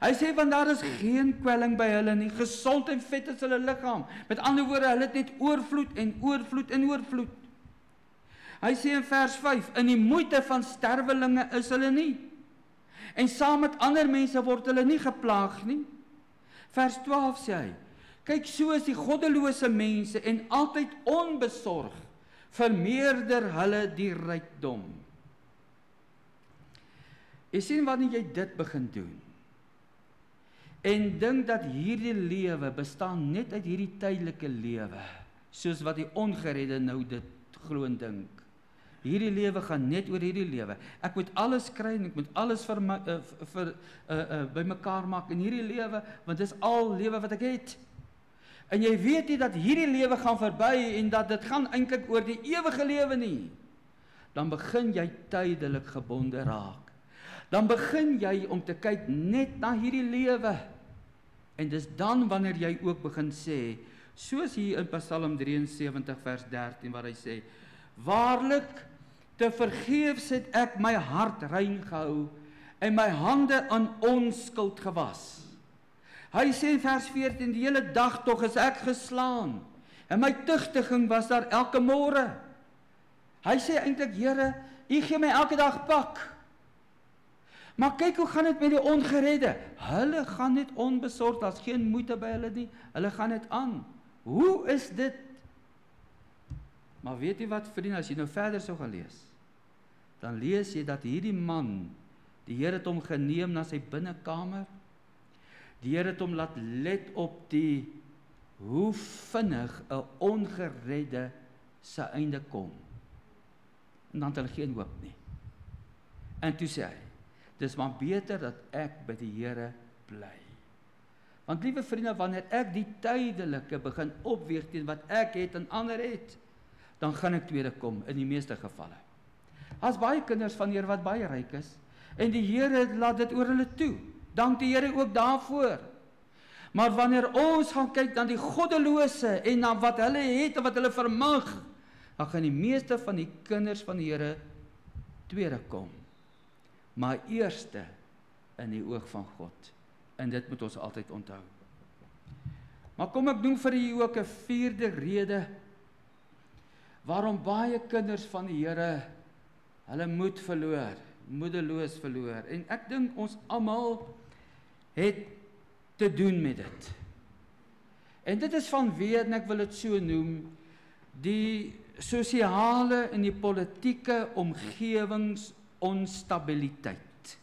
Hy sê, want daar is geen kwelling by hulle nie, gesond en vet is hulle liggaam. Met ander woorde, hulle het net oorvloed en oorvloed en oorvloed. Hy sê in vers 5, in die moeite van sterwelinge is hulle nie. En saam met ander mense word hulle nie geplaag nie. Vers 12 sê hy, kyk, so is die goddelose mense en altyd onbesorg, vermeerder hulle die rykdom. Jy sien wanneer jy dit begin doen, en dink dat hierdie lewe bestaan net uit hierdie tydelike lewe, soos wat die ongeredde nou dit glo en dink. Hierdie lewe gaan net oor hierdie lewe. Ek moet alles kry en ek moet alles bymekaar maak in hierdie lewe, want dis al lewe wat ek het. En jy weet nie dat hierdie lewe gaan verby en dat dit gaan eintlik oor die ewige lewe nie. Dan begin jy tydelik gebonde raak. Dan begin jy om te kyk net na hierdie lewe. En dis dan wanneer jy ook begin sê, soos hier in Psalm 73 vers 13 waar hy sê, waarlik te vergeefs het ek my hart rein gehou en my hande aan onskuld gewas. Hy sê in vers 14, die hele dag tog is ek geslaan en my tugtiging was daar elke môre. Hy sê eintlik, Here, U gee my elke dag pak. Maar kyk hoe gaan dit met die ongeredde. Hulle gaan net onbesorgd, daar's geen moeite by hulle nie. Hulle gaan net aan. Hoe is dit? Maar weet jy wat, vriende, as jy nou verder sou gaan lees, dan lees jy dat hierdie man, die Here het hom geneem na sy binnekamer. Die Here het hom laat let op hoe vinnig 'n ongeredde se einde kom. En dan het hulle geen hoop nie. En toe sê hy, dis maar beter dat ek by die Here bly. Want liewe vriende, wanneer ek die tydelike begin opweeg teen wat ek het en ander het, dan gaan ek tweede kom, in die meeste gevalle. As baie kinders van Here wat baie ryk is, en die Here laat dit oor hulle toe, dank die Here ook daarvoor. Maar wanneer ons gaan kyk na die goddelose, en na wat hulle het, en wat hulle vermag, dan gaan die meeste van die kinders van die Here tweede kom. Maar eerste in die oog van God. En dit moet ons altyd onthou. Maar kom ek noem vir u ook 'n vierde rede, waarom baie kinders van die Here hulle moed verloor, moedeloos verloor. En ek dink ons almal het te doen met dit. En dit is vanweë, en ek wil dit so noem, die sosiale en die politieke omgewingsonstabiliteit.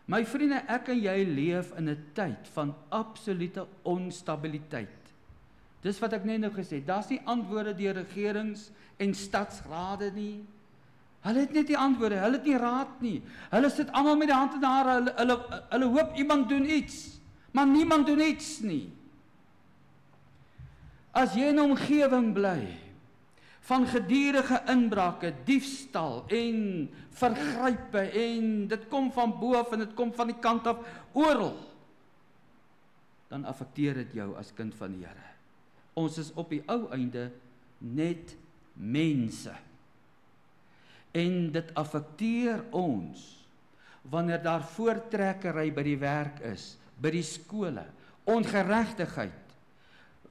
My vriende, ek en jy leef in 'n tyd van absolute onstabiliteit. Dis wat ek net nou gesê, daar's nie antwoorde deur regerings en stadsrade nie. Hulle het net die antwoorde, hulle het nie raad nie. Hulle sit almal met die hand in die hare, hulle hoop iemand doen iets, maar niemand doen iets nie. As jy in 'n omgewing bly van gedurende inbrake, diefstal en vergrype, en dit kom van bo af en dit kom van die kant af, oral, dan affekteer dit jou as kind van die Here. Ons is op die ou einde net mense. En dit affekteer ons wanneer daar voortrekkery by die werk is, by die skole, ongeregtigheid,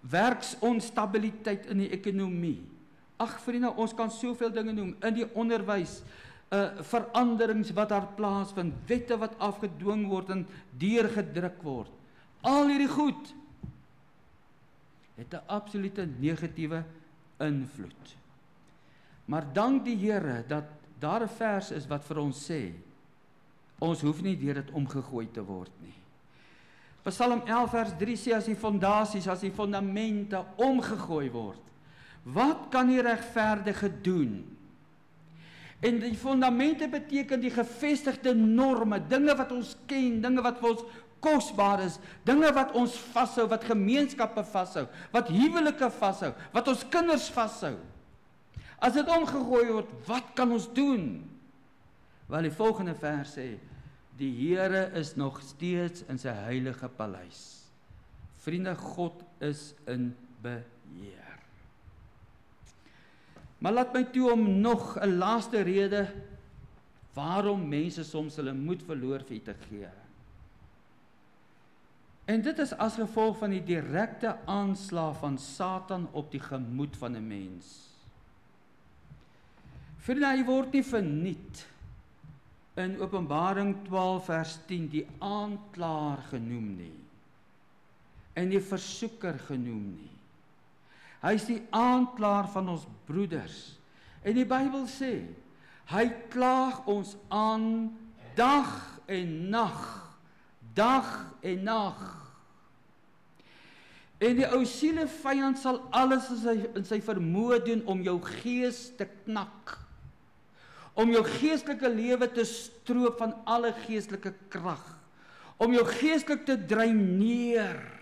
werksonstabiliteit in die ekonomie. Ag vriende, ons kan soveel dinge noem, in die onderwys, veranderings wat daar plaasvind, wette wat afgedwing word en deurgedruk word. Al hierdie goed het 'n absolute negatiewe invloed. Maar dank die Here dat daar 'n vers is wat vir ons sê, ons hoef nie deur dit omgegooi te word nie. Psalm 11 vers 3 sê, as die fondasies, as die fondamente omgegooi word, wat kan die regverdige doen? En die fondamente beteken die gevestigde norme, dinge wat ons ken, dinge wat vir ons kosbaar is, dinge wat ons vashou, wat gemeenskappe vashou, wat huwelike vashou, wat ons kinders vashou. As dit omgegooi word, wat kan ons doen? Wel, die volgende vers sê, die Here is nog steeds in sy heilige paleis. Vriende, God is in beheer. Maar laat my toe om nog 'n laaste rede waarom mense soms hulle moed verloor vir U te gee. En dit is as gevolg van die direkte aanslag van Satan op die gemoed van 'n mens. Vriende, hy word nie verniet in Openbaring 12 vers 10 die aanklaer genoem nie, en die versoeker genoem nie. Hy is die aanklaer van ons broeders. En die Bybel sê, hy klaag ons aan dag en nag, dag en nag. En die ou sielevyand sal alles in sy vermoë doen om jou gees te knak, om jou geestelike lewe te stroop van alle geestelike krag, om jou geestelik te dreineer.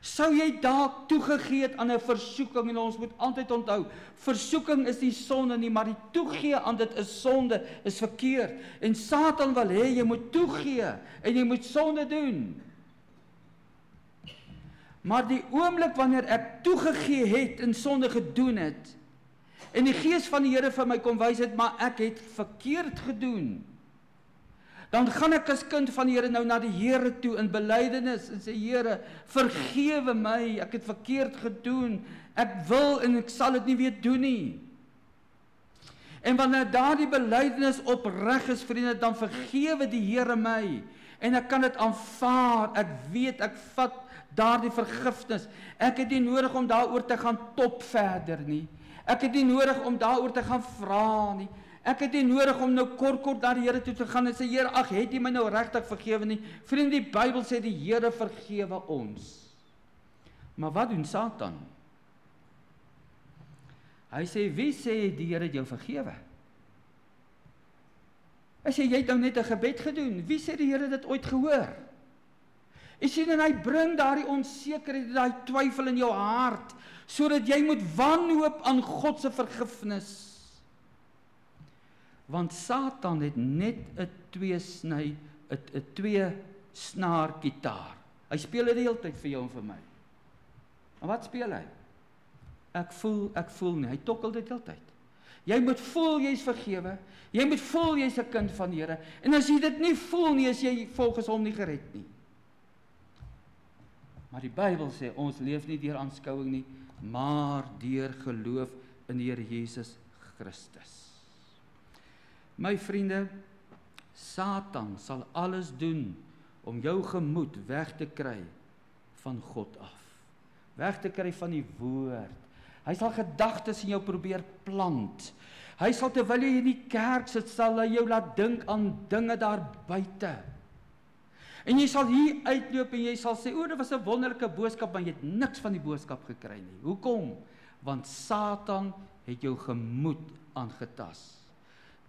Sou jy dalk toegegee het aan 'n versoeking, en ons moet altyd onthou, versoeking is nie sonde nie, maar die toegee aan dit is sonde, is verkeerd. En Satan wil hê jy moet toegee en jy moet sonde doen. Maar die oomblik wanneer ek toegegee het en sonde gedoen het, en die Gees van die Here vir my kom wys het, maar ek het verkeerd gedoen, dan gaan ek as kind van die Here nou na die Here toe in belydenis en sê, Here, vergewe my, ek het verkeerd gedoen, ek wil en ek sal dit nie weer doen nie. En wanneer daardie belydenis opreg is, vriende, dan vergewe die Here my, en ek kan dit aanvaar, ek weet, ek vat daardie vergifnis, ek het nie nodig om daaroor te gaan top verder nie, ek het nie nodig om daaroor te gaan vra nie, ek het nie nodig om nou kort na die Here toe te gaan en sê, Here, ag, het U my nou regtig vergewe nie? Vriende, die Bybel sê die Here vergewe ons. Maar wat doen Satan? Hy sê, wie sê die Here het jou vergewe? Hy sê, jy het nou net 'n gebed gedoen. Wie sê die Here dit ooit gehoor? Jy sien, en hy bring daardie onsekerheid, daai twyfel in jou hart, sodat jy moet wanhoop aan God se vergifnis. Want Satan het net 'n twee snaar gitaar. Hy speel dit die hele tyd vir jou en vir my. En wat speel hy? Ek voel nie. Hy tokkel dit die hele tyd. Jy moet voel jy's vergewe. Jy moet voel jy's 'n kind van die Here. En as jy dit nie voel nie, is jy volgens hom nie gered nie. Maar die Bybel sê, ons leef nie deur aanskouing nie, maar deur geloof in die Here Jesus Christus. My vriende, Satan sal alles doen om jou gemoed weg te kry van God af. Weg te kry van die woord. Hy sal gedagtes in jou probeer plant. Hy sal terwyl jy in die kerk sit, sal hy jou laat dink aan dinge daar buite. En jy sal hier uitloop en jy sal sê, o, dit was 'n wonderlike boodskap, maar jy het niks van die boodskap gekry nie. Hoekom? Want Satan het jou gemoed aangetas.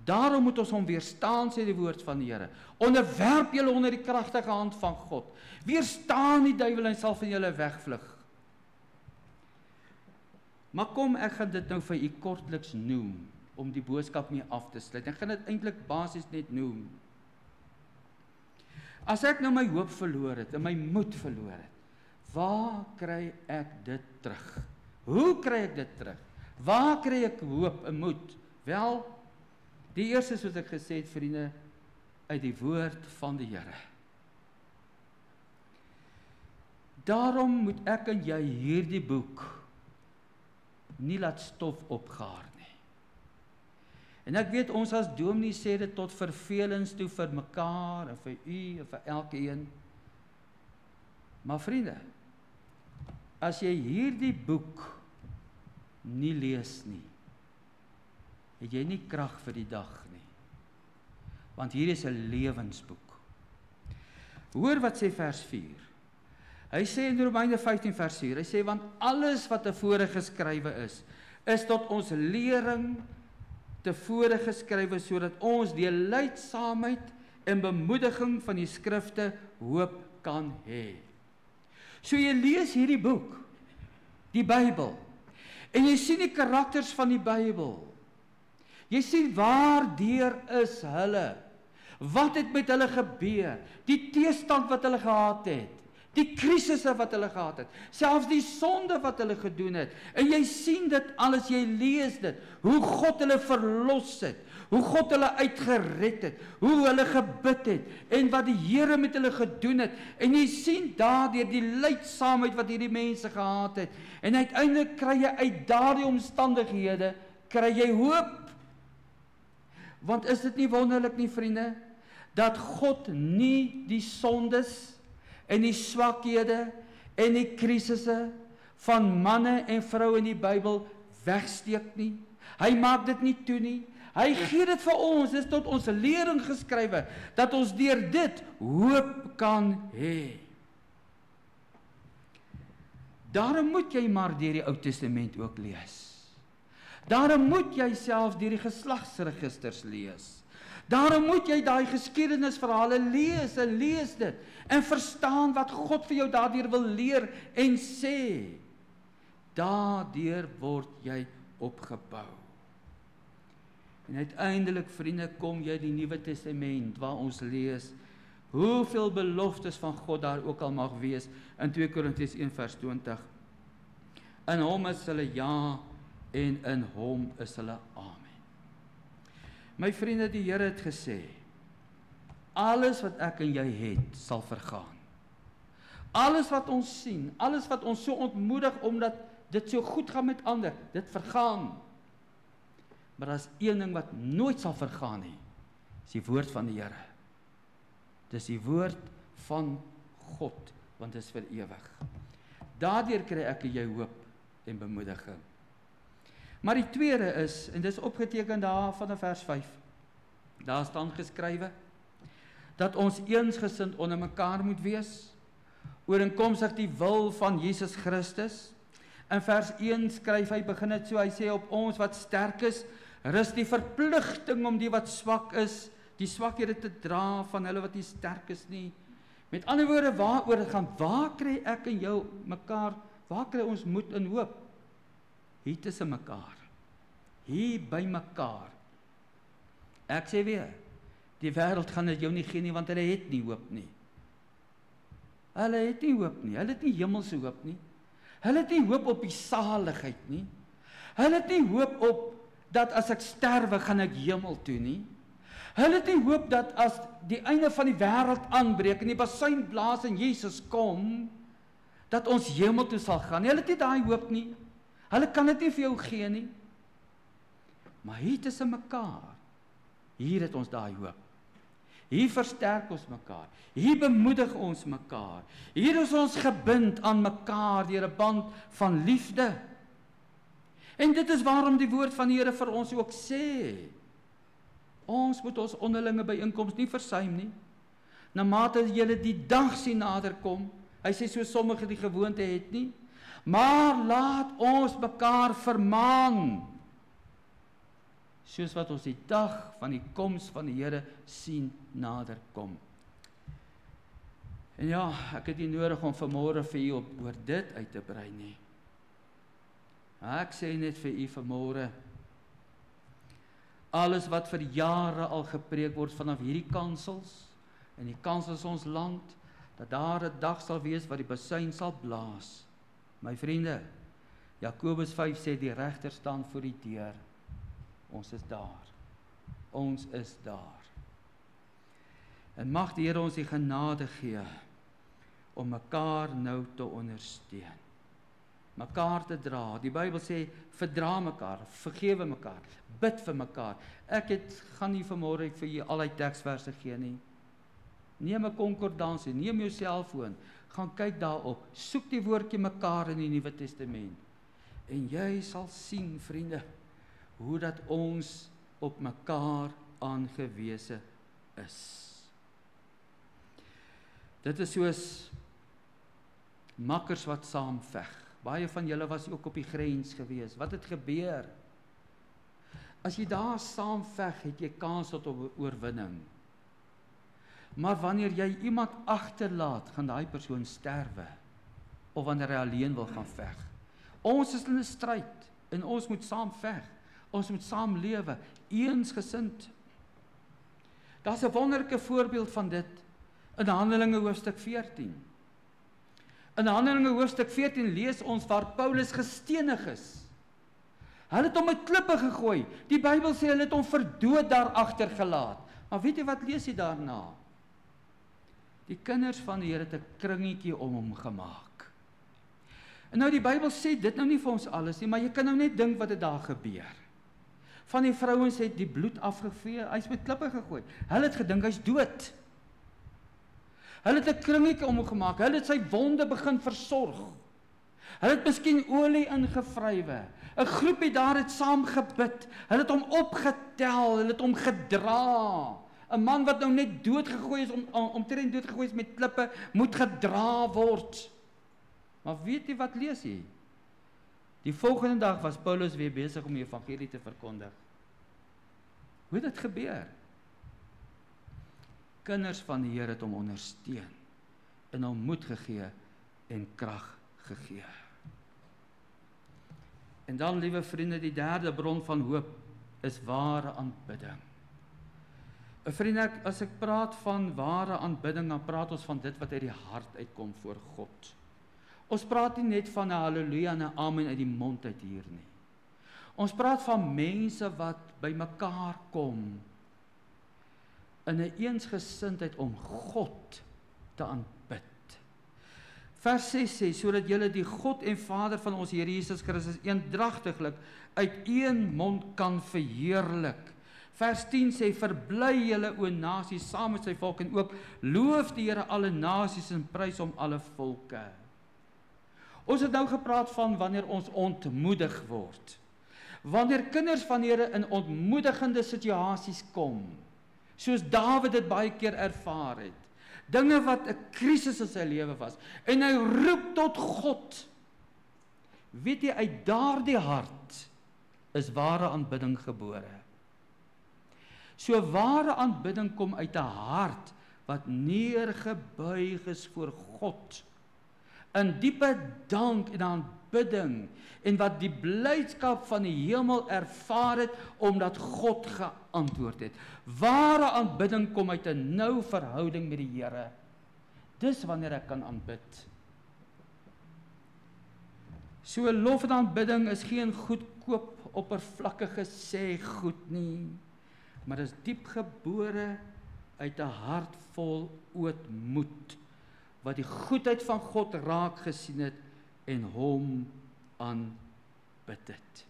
Daarom moet ons hom weerstaan, sê die woord van die Here. Onderwerp julle onder die kragtige hand van God. Weerstaan die duiwel en sal van julle wegvlug. Maar kom, ek gaan dit nou vir u kortliks noem, om die boodskap mee af te sluit. Ek gaan dit eintlik basies net noem. As ek nou my hoop verloor het, en my moed verloor het, waar kry ek dit terug? Hoe kry ek dit terug? Waar kry ek hoop en moed? Wel, die eerste, soos ek gesê het, vriende, uit die woord van die Here. Daarom moet ek en jy hierdie boek nie laat stof opgaar nie. En ek weet, ons as dominees sê dit tot vervelings toe vir mekaar, en vir u, en vir elkeen. Maar vriende, as jy hierdie boek nie lees nie, het jy nie krag vir die dag nie. Want hier is 'n lewensboek. Hoor wat sê vers 4. Hy sê in Romeine 15 vers 4, hy sê, want alles wat tevore geskrywe is tot ons lering tevore geskrywe, sodat ons deur lydsaamheid en bemoediging van die skrifte hoop kan hê. So jy lees hierdie boek, die Bybel, en jy sien die karakters van die Bybel. Jy sien waardeur is hulle, wat het met hulle gebeur, die teestand wat hulle gehad het, die krisisse wat hulle gehad het, selfs die sonde wat hulle gedoen het, en jy sien dit alles, jy lees dit, hoe God hulle verlos het, hoe God hulle uitgered het, hoe hulle gebid het, en wat die Here met hulle gedoen het, en jy sien daardeur die lydsaamheid wat hierdie mense gehad het, en uiteindelik kry jy uit daardie omstandighede, kry jy hoop. Want is dit nie wonderlik nie, vriende, dat God nie die sondes en die swakhede en die krisisse van manne en vroue in die Bybel wegsteek nie. Hy maak dit nie toe nie. Hy gee dit vir ons, dit is tot ons lering geskrywe, dat ons deur dit hoop kan hê. Daarom moet jy maar deur die Ou Testament ook lees. Daarom moet jy selfs deur die geslagsregisters lees. Daarom moet jy daai geskiedenisverhale lees en lees dit en verstaan wat God vir jou daardeur wil leer en sê. Daardeur word jy opgebou. En uiteindelik, vriende, kom jy die Nuwe Testament waar ons lees hoeveel beloftes van God daar ook al mag wees in 2 Korintiërs 1 vers 20. In hom is hulle ja en in hom is hulle amen. My vriende, die Here het gesê, alles wat ek en jy het, sal vergaan. Alles wat ons sien, alles wat ons so ontmoedig, omdat dit so goed gaan met ander, dit vergaan. Maar daar is een ding wat nooit sal vergaan nie, is die woord van die Here. Dis die woord van God, want dit is vir ewig. Daardeur kry ek en jy hoop en bemoediging. Maar die tweede is, en dit is opgeteken daar van vers 5, daar staan geskrywe, dat ons eensgesind onder mekaar moet wees, ooreenkomstig die wil van Jesus Christus. In vers 1 skryf hy, begin dit so, hy sê op ons wat sterk is, rus die verpligting om die wat swak is, die swakhede te dra van hulle wat nie sterk is nie. Met ander woorde, waaroor dit gaan, waar kry ek en jou mekaar, waar kry ons moed en hoop? Hier tussen mekaar, hier by mekaar. Ek sê weer, die wêreld gaan dit jou nie gee nie, want hulle het nie hoop nie. Hulle het nie hoop nie, hulle het nie hemelse hoop nie. Hulle het nie hoop op die saligheid nie. Hulle het nie hoop op dat as ek sterwe, gaan ek hemel toe nie. Hulle het nie hoop dat as die einde van die wêreld aanbreek en die basuin blaas en Jesus kom, dat ons hemel toe sal gaan. Hulle het nie daai hoop nie. Hulle kan dit nie vir jou gee nie. Maar hier tussen mekaar, hier het ons daai hoop. Hier versterk ons mekaar. Hier bemoedig ons mekaar. Hier is ons gebind aan mekaar deur 'n band van liefde. En dit is waarom die woord van die Here vir ons ook sê, ons moet ons onderlinge byeenkomste nie versuim nie. Na mate julle die dag sien naderkom, hy sê so sommige die gewoonte het nie, maar laat ons mekaar vermaan, soos wat ons die dag van die koms van die Here sien naderkom. En ja, ek het nie nodig om vanmôre vir u oor dit uit te brei nie. Ek sê net vir u vanmôre, alles wat vir jare al gepreek word vanaf hierdie kansels, en die kansels ons land, dat daar 'n dag sal wees wat die basuin sal blaas. My vriende, Jakobus 5 sê die regter staan voor die deur. Ons is daar. Ons is daar. En mag die Here ons die genade gee om mekaar nou te ondersteun. Mekaar te dra. Die Bybel sê, verdra mekaar, vergewe mekaar, bid vir mekaar. Gaan nie vanmôre vir julle al die teksverse gee nie. Neem 'n konkordansie, neem jou selfoon, gaan kyk daarop, soek die woordjie mekaar in die Nuwe Testament. En jy sal sien, vriende, hoe dat ons op mekaar aangewese is. Dit is soos makkers wat saam veg. Baie van julle was ook op die grens gewees. Wat het gebeur? As jy daar saam veg, het jy kans tot 'n oorwinning. Maar wanneer jy iemand agterlaat, gaan daai persoon sterwe. Of wanneer hy alleen wil gaan veg. Ons is in 'n stryd en ons moet saam veg. Ons moet saam lewe, eensgesind. Daar's 'n wonderlike voorbeeld van dit in Handelinge hoofstuk 14. In Handelinge hoofstuk 14 lees ons waar Paulus gestenig is. Hulle het hom met klippe gegooi. Die Bybel sê hulle het hom vir dood daar agtergelaat. Maar weet jy wat lees jy daarna? Die kinders van die Here het 'n kringetjie om hom gemaak. En nou die Bybel sê dit nou nie vir ons alles nie, maar jy kan nou net dink wat het daar gebeur. Van die vrouens het die bloed afgevee, hy's met klippe gegooi. Hulle het gedink hy's dood. Hulle het 'n kringetjie om hom gemaak. Hulle het sy wonde begin versorg. Hulle het miskien olie ingevrywe. 'n Groepie daar het saam gebid. Hulle het hom opgetel, hulle het hom gedra. 'n Man wat nou net doodgegooi is, omtrent doodgegooi is met klippe, moet gedra word. Maar weet jy wat lees jy? Die volgende dag was Paulus weer besig om die evangelie te verkondig. Hoe het dit gebeur? Kinders van die Here het hom ondersteun, en hom moed gegee en krag gegee. En dan, liewe vriende, die derde bron van hoop is ware aanbidding. Vriende, as ek praat van ware aanbidding, dan praat ons van dit wat uit die hart uitkom voor God. Ons praat nie net van 'n halleluja en 'n amen uit die mond uit hier nie. Ons praat van mense wat by mekaar kom in 'n eensgesindheid om God te aanbid. Vers 6 sê, sodat julle die God en Vader van ons Here Jesus Christus eendragtiglik uit een mond kan verheerlik. Vers 10 sê, verbly julle o nasies saam met sy volk en ook loof die Here alle nasies en prys hom alle volke. Ons het nou gepraat van wanneer ons ontmoedig word. Wanneer kinders van die Here in ontmoedigende situasies kom, soos Dawid dit baie keer ervaar het, dinge wat 'n krisis in sy lewe was, en hy roep tot God. Weet jy, uit daardie hart is ware aanbidding gebore. So ware aanbidding kom uit 'n hart wat neergebuig is voor God, in diepe dank en aanbidding, en wat die blydskap van die hemel ervaar het, omdat God geantwoord het. Ware aanbidding kom uit 'n nou verhouding met die Here. Dis wanneer ek kan aanbid. So lof en aanbidding is geen goedkoop, oppervlakkige sê goed nie, maar is diep gebore uit 'n hart vol ootmoed, wat die goedheid van God raak gesien het en hom aanbid het.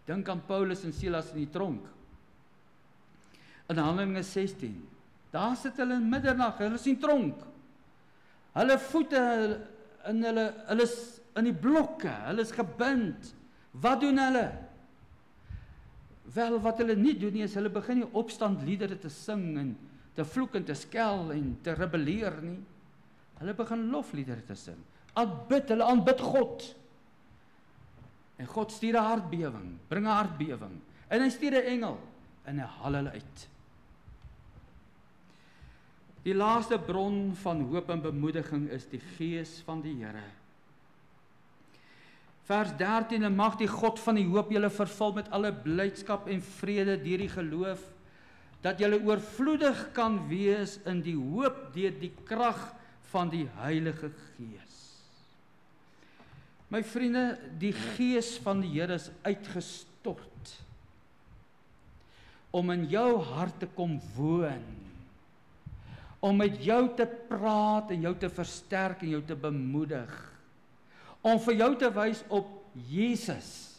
Dink aan Paulus en Silas in die tronk. In Handelinge 16, daar sit hulle in middernag, hulle is in die tronk. Hulle voete hulle is in die blokke, hulle is gebind. Wat doen hulle? Wel, wat hulle nie doen nie, is hulle begin nie opstandliedere te sing en te vloek en te skel en te rebelleer nie. Hulle begin lofliedere te sing. Hulle aanbid God. En God stuur 'n aardbewing, bring 'n aardbewing. En hy stuur 'n engel en hy haal hulle uit. Die laaste bron van hoop en bemoediging is die Gees van die Here. Vers 13, en mag die God van die hoop julle vervul met alle blydskap en vrede deur die geloof, dat julle oorvloedig kan wees in die hoop deur die krag van die Heilige Gees. My vriende, die Gees van die Here is uitgestort om in jou hart te kom woon, om met jou te praat en jou te versterk en jou te bemoedig, om vir jou te wys op Jesus,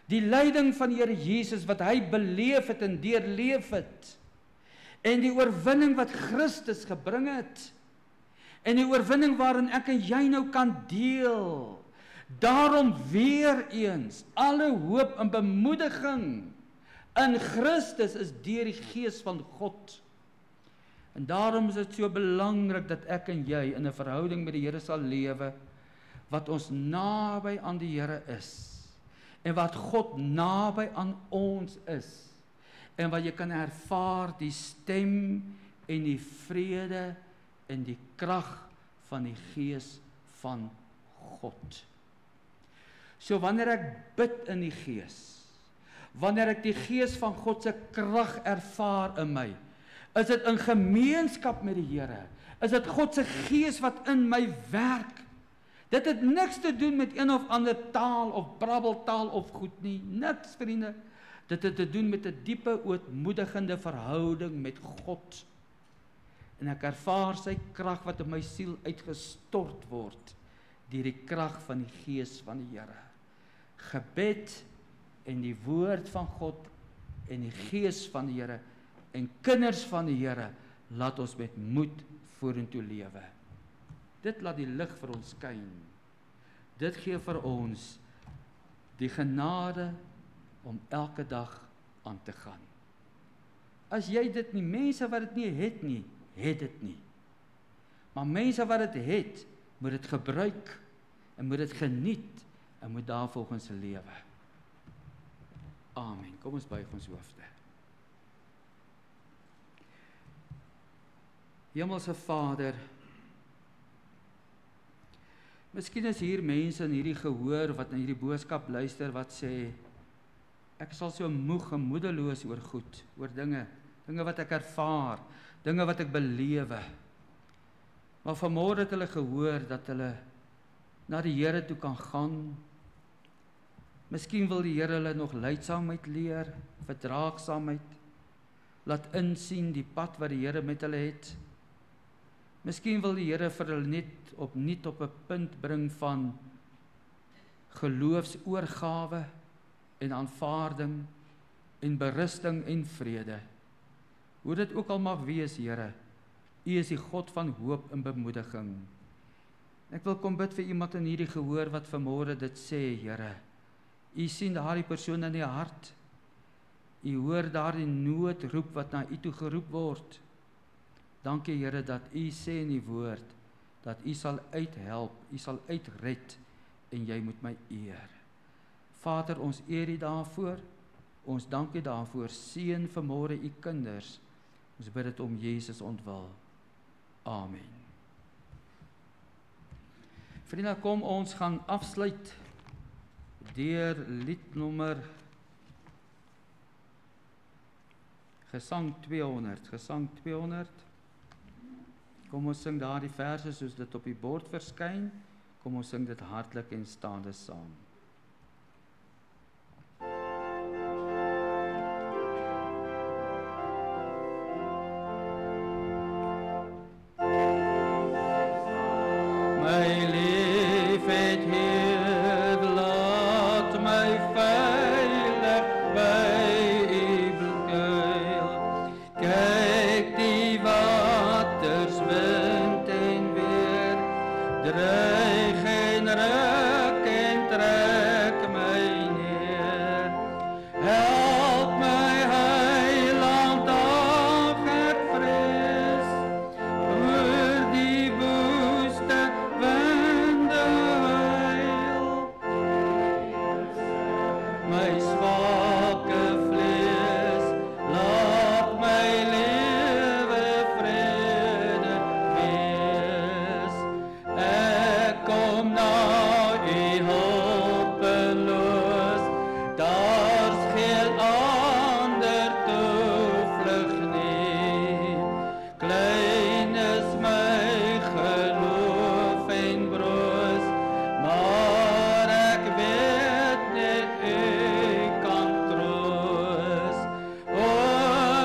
die lyding van die Here Jesus wat hy beleef het en deurleef het, en die oorwinning wat Christus gebring het, en die oorwinning waarin ek en jy nou kan deel. Daarom weer eens, alle hoop en bemoediging in Christus is deur die Gees van God. En daarom is dit so belangrik dat ek en jy in 'n verhouding met die Here sal lewe, wat ons naby aan die Here is, en wat God naby aan ons is, en wat jy kan ervaar die stem en die vrede en die krag van die Gees van God. So wanneer ek bid in die Gees, wanneer ek die Gees van God se krag ervaar in my, is dit in gemeenskap met die Here, is dit God se Gees wat in my werk. Dit het niks te doen met een of ander taal of brabbeltaal of goed nie, niks vriende. Dit het te doen met 'n diepe ootmoedigende verhouding met God. En ek ervaar sy krag wat in my siel uitgestort word, deur die krag van die Gees van die Here. Gebed en die woord van God en die Gees van die Here en kinders van die Here, laat ons met moed vorentoe lewe. Dit laat die lig vir ons skyn. Dit gee vir ons die genade om elke dag aan te gaan. As jy dit nie, mense wat dit nie, het dit nie. Maar mense wat dit het, moet dit gebruik en moet dit geniet en moet daarvolgens lewe. Amen. Kom ons buig ons hoofde. Hemelse Vader, miskien is hier mense in hierdie gehoor wat na hierdie boodskap luister wat sê, ek is al so moeg en moedeloos oor goed, oor dinge wat ek ervaar, dinge wat ek belewe. Maar vanmôre het hulle gehoor dat hulle na die Here toe kan gaan. Miskien wil die Here hulle nog lydsaamheid leer, verdraagsaamheid, laat insien die pad wat die Here met hulle het. Miskien wil die Here vir hulle net opnuut op 'n punt bring van geloofsoorgawe en aanvaarding en berusting en vrede. Hoe dit ook al mag wees, Here, U is die God van hoop en bemoediging. Ek wil kom bid vir iemand in hierdie gehoor wat vanmôre dit sê, Here. U sien daardie persoon in die hart. U hoor daardie noodroep wat na U toe geroep word. Dankie, Here, dat U sê in die woord, dat U sal uithelp, U sal uitred, en jy moet my eer. Vader, ons eer U daarvoor, ons dank U daarvoor, seën vanmôre U kinders, ons bid dit om Jesus ontwil. Amen. Vriende, kom ons gaan afsluit deur liednommer Gesang 200. Kom ons sing daardie verse soos dit op die bord verskyn. Kom ons sing dit hartlik en staande saam. My liefheid Heer, laat my veilig by U kuil. Kyk die waters wind en weer, dreig en ruk en trek my neer. Help my Heiland, dag ek vrees, oor die woeste winde huil. My swake vlees, laat my lewe vrede wees. Ek kom na U hulpeloos, daar's geen ander toevlug nie. Klein is my geloof en broos, maar ek weet net U kan troos. O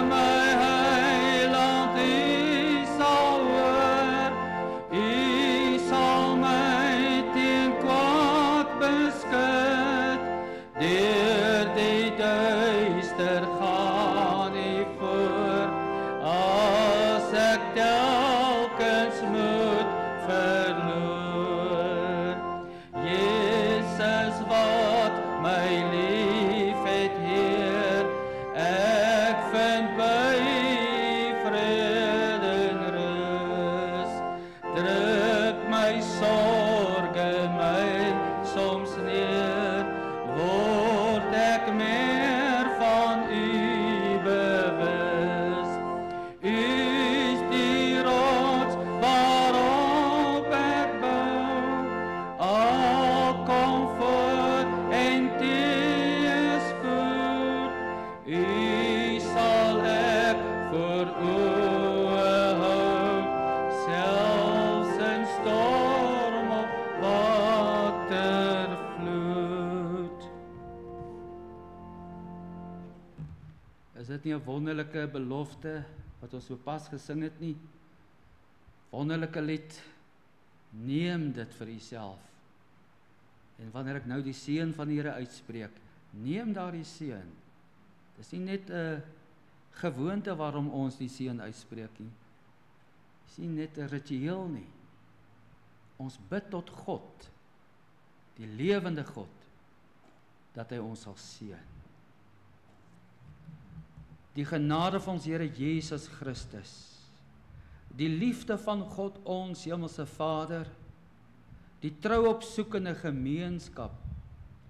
my Heiland, U sal hoor, U sal my teen kwaad beskud. Deur die duister gaan U voor, as ek telkens moed verloor. Jesus, wat my liefheid Heer, ek vind by U vrede druk my sorge my soms neer, word ek meer van U bewus. U is die rots waarop ek bou, al komfort en teëspoed, U sal ek voor oë hou, selfs in storm of watervloed. Is dit nie 'n wonderlike belofte wat ons sopas gesing het nie? Wonderlike lied, neem dit vir Uself. En wanneer ek nou die seën van die Here uitspreek, neem daardie seën. Dis nie net 'n gewoonte waarom ons die seën uitspreek nie. Dis nie net 'n ritueel nie. Ons bid tot God, die lewende God, dat hy ons sal seën. Die genade van ons Here Jesus Christus, die liefde van God ons hemelse Vader, die trou opsoekende gemeenskap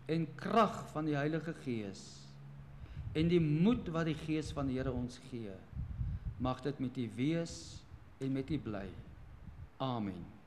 en krag van die Heilige Gees en die moed wat die Gees van die Here ons gee, mag dit met U wees en met U bly. Amen.